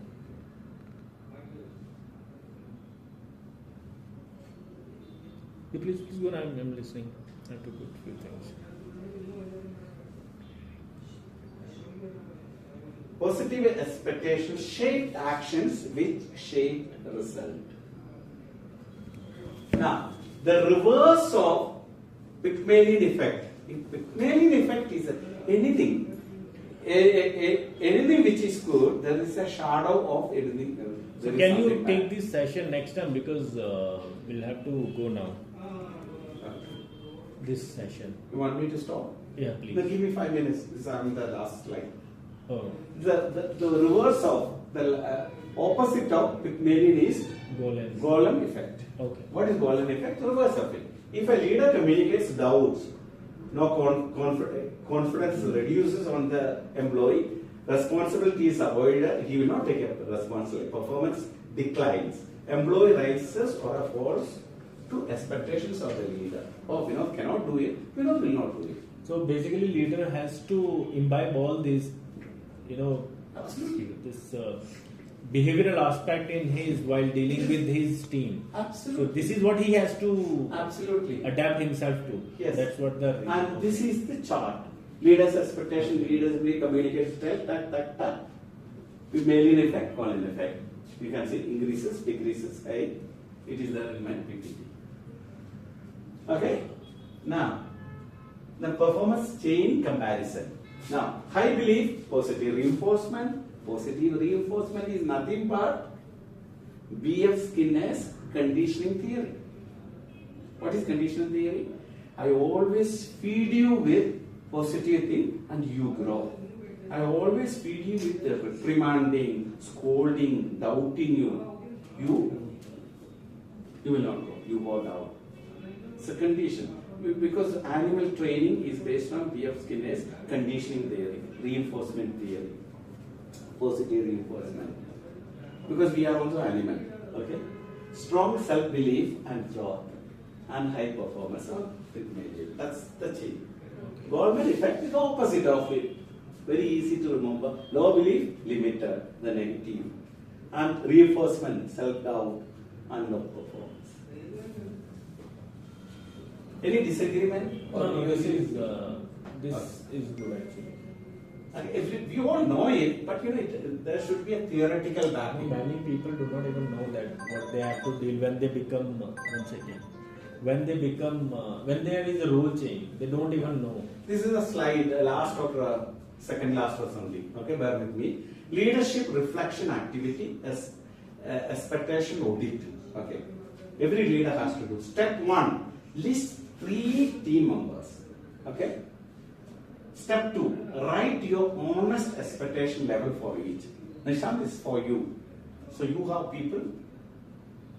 Please go on. I'm listening. I have to put a few things. Positive expectations shape actions which shape result. Now, the reverse of Pygmalion effect. Pygmalion effect is anything. Anything which is good, there is a shadow of anything. So There is can you something take bad. this session next time because we'll have to go now. This session. You want me to stop? Yeah, Then please. give me 5 minutes. This is on the last slide. Oh, The reverse of the opposite of Pygmalion is Golem. Golem effect. Okay. What is Golem effect? Reverse of it. If a leader communicates doubts, no confidence reduces on the employee, responsibility is avoided, he will not take a responsibility, performance declines, employee rises or falls to expectations of the leader. Oh, Vinod cannot do it, Vinod will not do it. So basically, leader has to imbibe all these, Absolutely. this behavioral aspect in his while dealing with his team. So Absolutely. this is what he has to Absolutely. adapt himself to. Yes. That's what the. And this is the chart. Leaders' expectation, leaders will communicate style, tak. Pygmalion effect, Golem effect. You can see increases, decreases, high. It is there in my PPT. Okay. Now, the performance chain comparison. Now, high belief, positive reinforcement. Positive reinforcement is nothing but B.F. Skinner's conditioning theory. What is conditioning theory? I always feed you with positive thing and you grow. I always feed you with reprimanding, scolding, doubting you. You will not grow. You go down. It's a condition. Because animal training is based on B.F. Skinner's conditioning theory, reinforcement theory, positive reinforcement. Because we are also animal. Okay? Strong self-belief and growth and high performance of Pygmalion. That's the chain. Goldman effect is the opposite of it. Very easy to remember. Low belief, limited, the negative. And reinforcement, self-doubt and low performance. Any disagreement? No, this is good actually. We all know it, but there should be a theoretical backing. Many people do not even know that what they have to deal when they become. One second. When there is a role change, they don't even know. This is a slide, last or second last or something. Okay, bear with me. Leadership reflection activity as expectation audit. Okay, every leader has to do. Step 1, list 3 team members. Okay. Step 2, write your honest expectation level for each. Nishant is for you. So you have people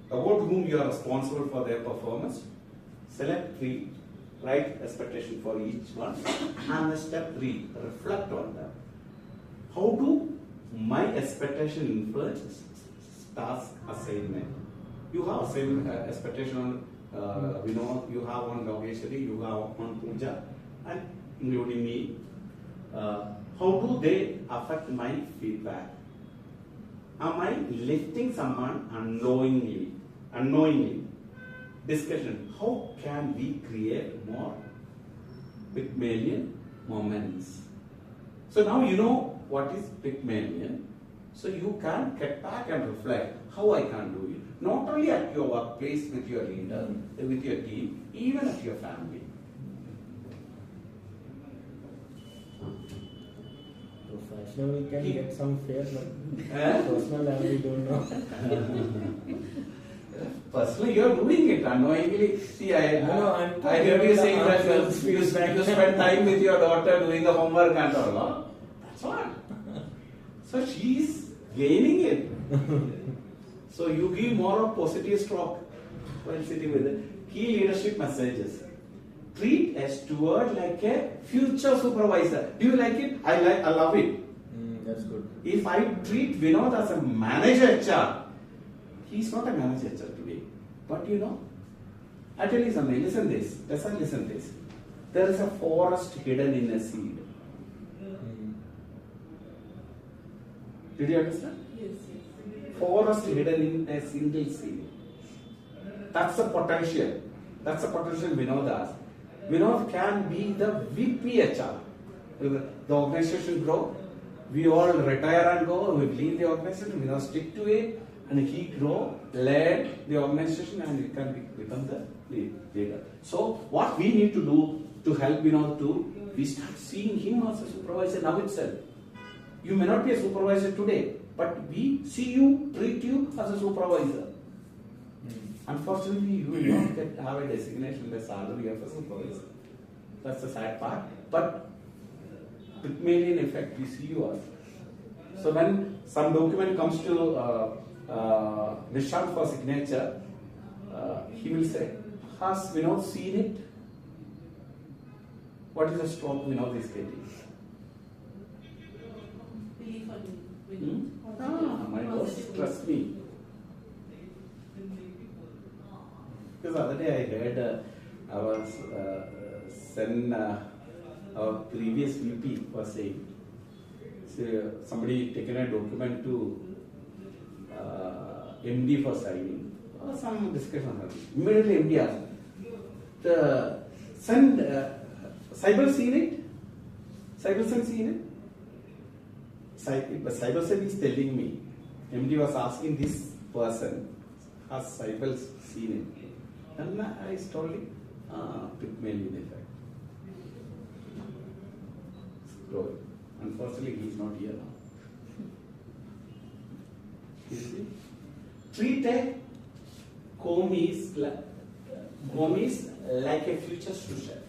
about whom you are responsible for their performance. Select 3, write expectation for each one. And step 3, reflect on them. How do my expectation influence task assignment? You have assignment expectation on Vinod, you have on Logeshwari, you have on Pooja, and including me. How do they affect my feedback? Am I lifting someone unknowingly? Discussion. How can we create more Pygmalion moments? So now you know what is Pygmalion. So you can get back and reflect how I can do it. Not only at your workplace with your leader, with your team, even at your family. Professional, we can get some fair, but Eh? personal level, we don't know. Personally, you are doing it unknowingly. See, I I'm hear you saying that talking you about spend time with your daughter doing the homework and all. No? That's what. So she is gaining it. So you give more of positive stroke while sitting with it. Key leadership messages. Treat a steward like a future supervisor. Do you like it? I love it. That's good. If I treat Vinod as a manager HR, he's not a manager HR today. But I tell you something, listen this. Listen this. There is a forest hidden in a seed. Did you understand? Yes. Forest hidden in a single seed. That's the potential. That's the potential Vinod has. Vinod can be the VP HR. The organization grow, we all retire and go, we leave the organization, Vinod stick to it, and he grow, led the organization, and he can become the leader. So what we need to do to help Vinod to, we start seeing him as a supervisor now itself. You may not be a supervisor today, but we see you, treat you as a supervisor. Unfortunately, you will not have a designation, the salary of a supervisor. That's the sad part. But Pygmalion effect, we see you as. So when some document comes to Nishant for signature, he will say, has Vinod seen it? What is the stroke Vinod is getting? My boss, trust me. Because the other day I heard our our previous VP was saying, somebody taken a document to MD for signing, or some discussion on that. Immediately MD asked, Cyber seen it? Cyber seen it? Cyber is telling me, MD was asking this person, has Cyber seen it? And I told him, Pygmalion effect. Scroll. Unfortunately, he is not here now. You see? Treat a commis like a future sous-chef.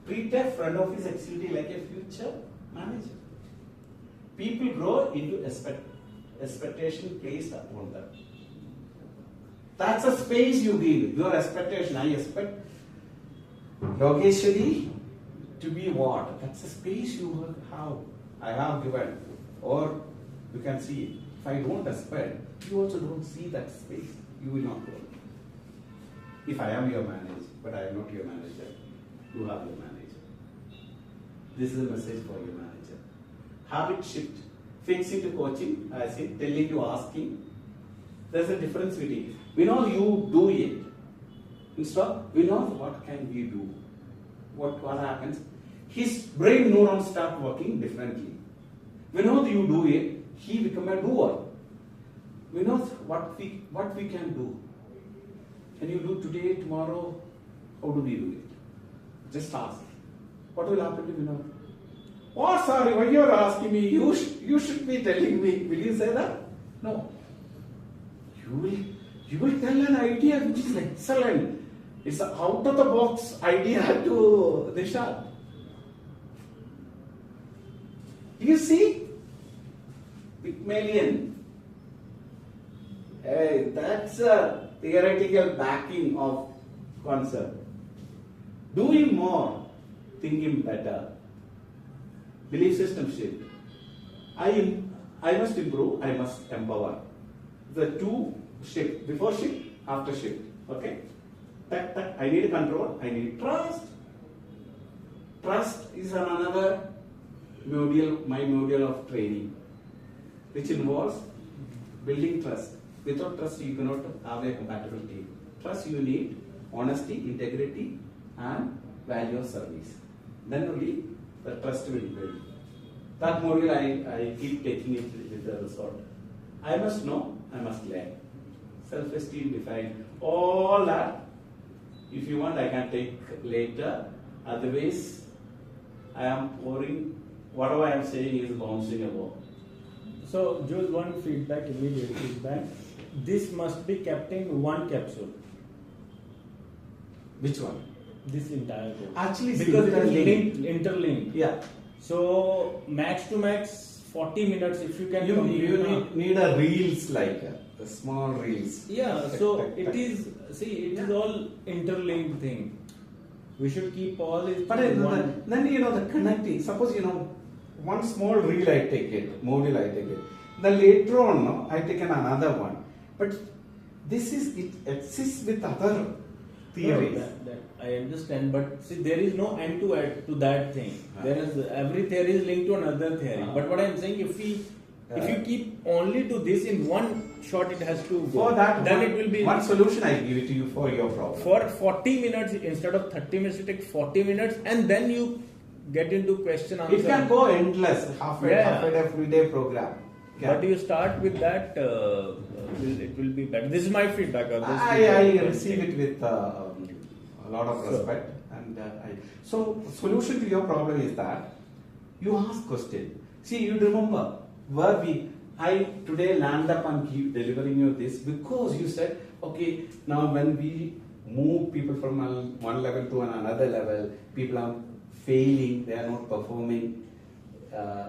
Treat a front office executive like a future manager. People grow into expectation placed upon them. That's a space you give. Your expectation. I expect Yogeshwari to be what? That's a space you have. I have given. Or you can see it. If I don't expect, you also don't see that space. You will not grow. If I am your manager, but I am not your manager, you have your manager. This is a message for your manager. Habit shift. Fix it to coaching. I say, telling you, asking. There's a difference between we know you do it. Instead, we know what can we do. What happens? His brain neurons start working differently. We know you do it, he become a doer. We know what we can do. Can you do today, tomorrow? How do we do it? Just ask. What will happen to Vinod? Oh, sorry, why you are asking me? You should be telling me. Will you say that? No. You will tell an idea which is excellent. It's an out of the box idea to Nishant. You see? Pygmalion. Hey, that's a theoretical backing of concept. Doing more, thinking better. Belief system shift. I must improve, I must empower. The two shift, before shift, after shift. Okay? I need control, I need trust. Trust is another module, my module of training, which involves building trust. Without trust, you cannot have a compatible team. Trust, you need honesty, integrity, and value of service. Then only the trust will build. That module I keep taking it with the result. I must know, I must learn. Self-esteem defined. All that, if you want, I can take later. Otherwise, I am pouring, whatever I am saying is bouncing above. So, Jules, one immediate feedback. This must be kept in one capsule. Which one? This entire course. Actually, because it interlinked. is interlinked. Yeah. So, max to max 40 minutes if you can. You need a reels like the small reels. Yeah, so it is, it is all interlinked thing. We should keep all it. But then the connecting. Suppose one small reel I take it, module I take it. Then later on, I take another one. But it exists with other theories. That I understand, but see, there is no end to that thing. There is every theory is linked to another theory. But what I am saying, if you keep only to this in one short it has to go. For that, then it will be one solution I give it to you for your problem. for 40 minutes instead of 30 minutes. You take 40 minutes and then you get into question answer. It can go endless, half a day, full day program. Yeah. But you start with that, it will be better. This is my feedback. I receive it with a lot of respect. And so solution to your problem is that you ask question. See, you remember I today land up and keep delivering you this because you said, okay, now when we move people from one level to another level, people are failing, they are not performing.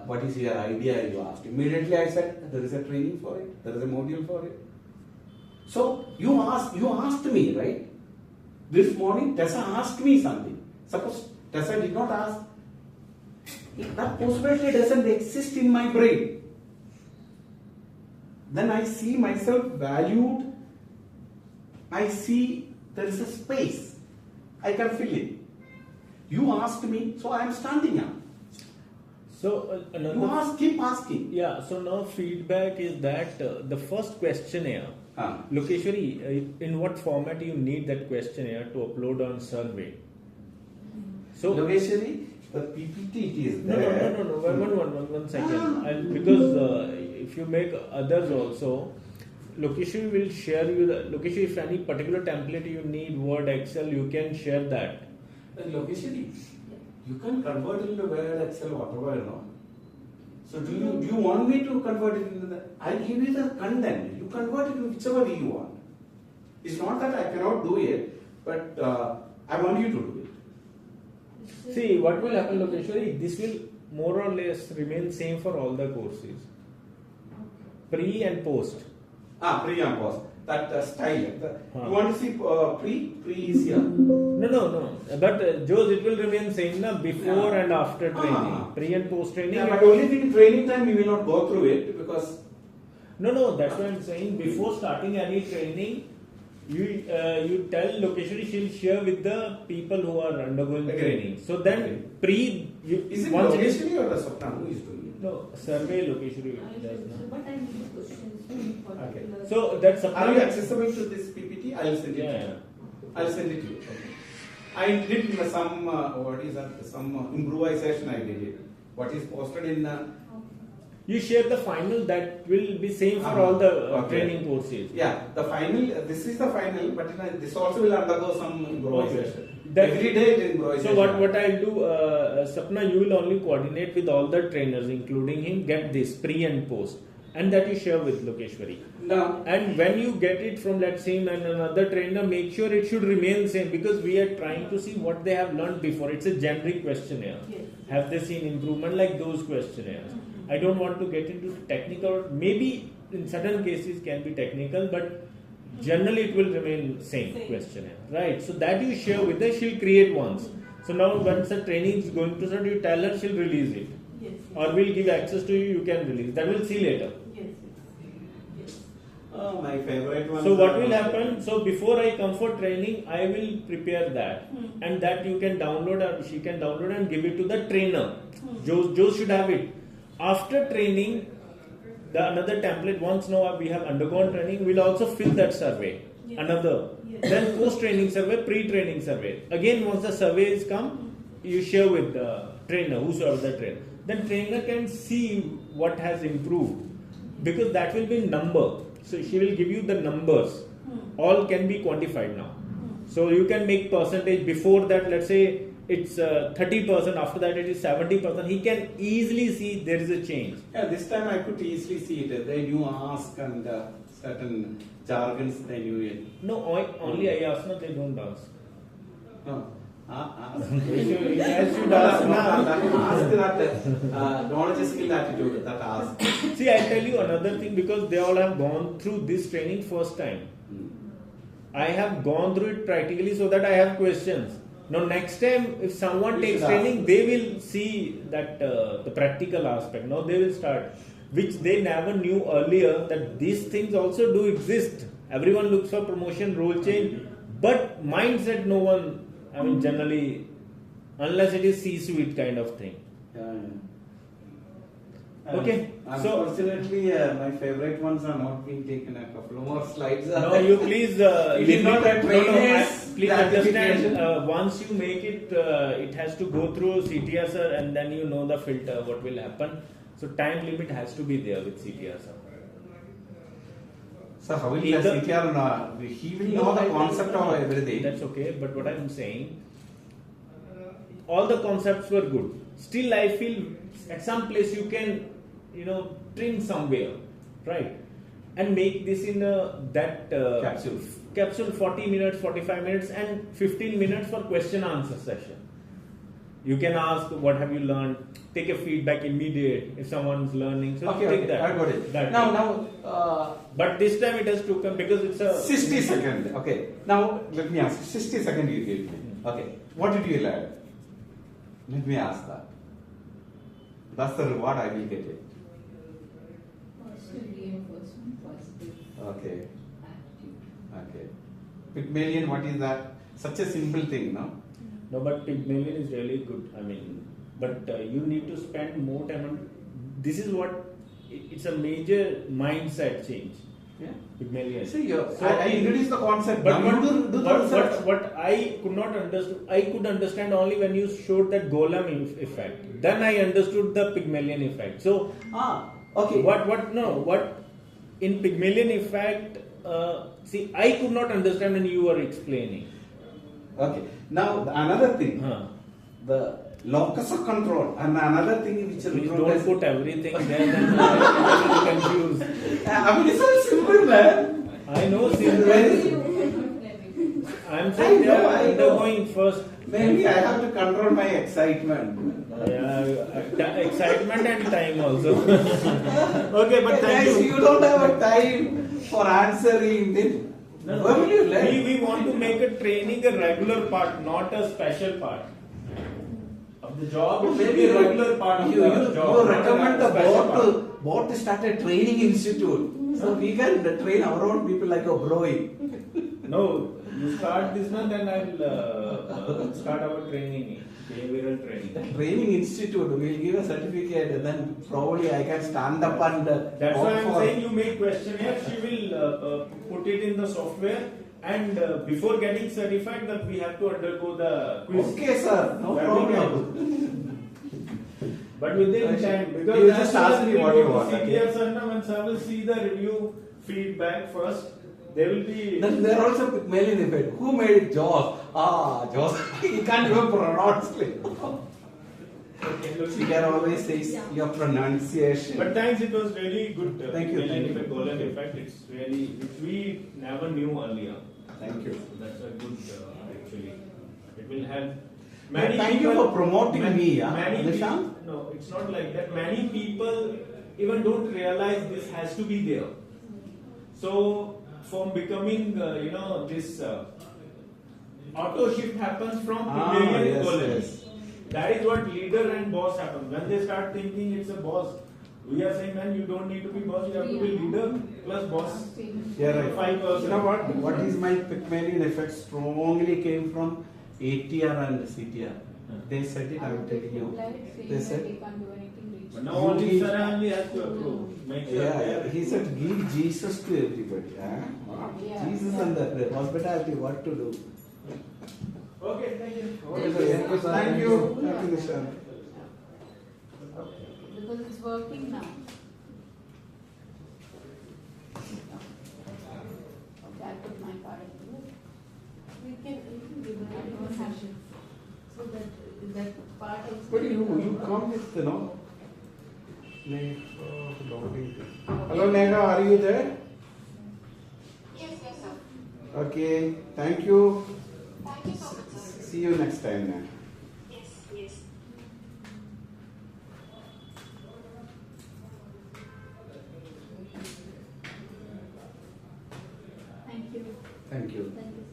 What is your idea? You asked. Immediately I said, there is a training for it, there is a module for it. So you asked me, right? This morning Tessa asked me something. Suppose Tessa did not ask, that possibility doesn't exist in my brain. Then I see myself valued. I see there is a space. I can fill it. You asked me, so I am standing up. So Keep asking. Yeah. So now feedback is that the first questionnaire. Lokeshwari, in what format you need that questionnaire to upload on survey? So Lokeshwari, the PPT it is there. No. One second. Because if you make others also, Lokeshwari will share you Lokeshwari, if any particular template you need, Word, Excel, you can share that. Lokeshwari, you can convert it into Word, Excel, whatever, no? So do you want me to convert it into I give you the content. You convert it in whichever way you want. It's not that I cannot do it, but I want you to do it. See, what will happen, Lokeshwari, this will more or less remain same for all the courses. Pre and post. Pre and post. That style. You want to see pre is here. No. But Jose, it will remain same na before and after training. Pre and post training. Yeah, but only thing training time you will not go through it because. No. That's what I'm saying. Before starting any training, you tell Lokeshwari, she'll share with the people who are undergoing training. So then Is it once Lokeshwari or Swapna who is doing it? No, survey Lokeshwari does not. But I need questions. Okay. So that's Are you accessible to this PPT? I will send it to you. I'll send it to you. Okay. I did some improvisation I did it. What is posted in you share the final that will be same for all the training courses. Yeah, the final, this is the final, but this also will undergo some improvisation. That- Every day it is improvisation. So what I'll do, Sapna, you will only coordinate with all the trainers, including him, get this pre and post, and that you share with Lokeshwari. No. And when you get it from that same and another trainer, make sure it should remain same because we are trying to see what they have learned before. It's a generic questionnaire. Yes. Have they seen improvement like those questionnaires? I don't want to get into technical. Maybe in certain cases can be technical, but generally it will remain same questionnaire, right? So that you share with her, she'll create once. So now once the training is going to start, you tell her, she'll release it. Yes. Or we'll give access to you, you can release. That we'll see later. Yes. Oh, my favorite one. So what will happen? So before I come for training, I will prepare that, and that you can download or she can download and give it to the trainer. Joe should have it. After training, another template. Once now we have undergone training, we'll also fill that survey. Yes. Another. Yes. Then post-training survey, pre-training survey. Again, once the survey is come, you share with the trainer, whosoever the trainer. Then trainer can see what has improved because that will be number. So she will give you the numbers. All can be quantified now. So you can make percentage. Before that, let's say it's 30%. After that, it is 70%. He can easily see there is a change. Yeah, this time I could easily see it. They knew ask and certain jargons they knew it. No, only I ask. No, they don't ask. No. Ask. As should ask. Ask that knowledge skill attitude that ask. See, I tell you another thing because they all have gone through this training first time. I have gone through it practically so that I have questions. Now next time if someone takes training, they will see that the practical aspect. Now they will start, which they never knew earlier that these things also do exist. Everyone looks for promotion, role change, but mindset no one, I mean generally, unless it is C-suite kind of thing. Okay, so- unfortunately, my favorite ones are not being taken. A couple more slides. Are No, there. you please It is not a please understand. clarification. Once you make it, it has to go through CTSR, and then you know the filter. What will happen? So time limit has to be there with CTSR. So how will the Either- CTR know? He will No, know the I- concept of everything. That's okay, but what I'm saying, all the concepts were good. Still, I feel at some place you can, trim somewhere, right? And make this in that Capsule. Capsule 40 minutes, 45 minutes, and 15 minutes for question answer session. You can ask what have you learned. Take a feedback immediate if someone's learning. So Okay, take okay, that. I got it. That Now, way. But this time it has to come because it's a 60 second. Okay. Now let me ask. 60 second you gave me. Okay. What did you learn? Let me ask that. That's the reward I will get it. Positive reinforcement, positive Okay. attitude. Okay. Pygmalion, what is that? Such a simple thing, no? No, but Pygmalion is really good. I mean, but you need to spend more time on. This is what it's a major mindset change. Yeah. Pygmalion. See, So I introduced the concept. But Now you do the research. what I could not understand, I could understand only when you showed that Golem effect. Then I understood the Pygmalion effect. So Okay. what in Pygmalion effect? See, I could not understand when you were explaining. Okay. Now another thing, Huh. the locus of control, and another thing which Please recruiters- don't put everything there. Then people will be confused. I mean, it's so simple, man. I know. See, Very- I'm saying they I know, are I know. undergoing first. Maybe I have to control my excitement. Excitement and time also. Okay, but thank Guys, you. you don't have a time for answering. Then No, where will you learn? we want to make a training a regular part, not a special part of the job. It should be a regular part of you, the you, job. you not recommend a the special board to start a training institute. So we can train our own people like a broy. part. No, you start this one, then I'll start our training, behavioral training. Training institute will give a certificate, and then probably I can stand up and. That's why work I'm for- saying you make questionnaire. She will put it in the software, and before getting certified, that we have to undergo the quiz. Okay, sir. No That will problem. But within Okay. time, because You as just soon ask as me we what go you to want, CTR okay? Sarna, when sir will see the review feedback first, there will be. Then there are also Pygmalion effect. Who made it? Jaws. Jaws. He can't even pronounce it. Okay, look, She can always say your pronunciation. But thanks, it was really good. Thank you, Golem thank you. effect, Golem effect. It's really which we never knew earlier. Thank you. That's a good actually. It will help. Thank you for promoting me, Many Nishant. people, no, it's not like that. Many people even don't realize this has to be there. So, from becoming, this auto shift happens from Pygmalion to yes, Golem. yes. That is what leader and boss happen. When they start thinking it's a boss, we are saying, man, you don't need to be boss, you have to be leader plus boss. Yeah, right. 5%. You know what? What is my Pygmalion effect strongly came from ATR and CTR. They said it, I will tell you. They said, But now only You- Sir only has to approve. Make sure yeah, they are- he said, give Jesus to everybody. Yeah. Jesus and the hospitality, what to do? Okay, thank you. Okay, sir. Thank you. Thank you, Nishant. Because it's working now. Okay, I put my card in here. We can give it a conversation. So that part is. But you come with, Hello, Nega, are you there? Yes, yes, sir. Okay, thank you. Thank you so much, sir. See you next time, Nega. Yes, yes. Thank you. Thank you. Thank you.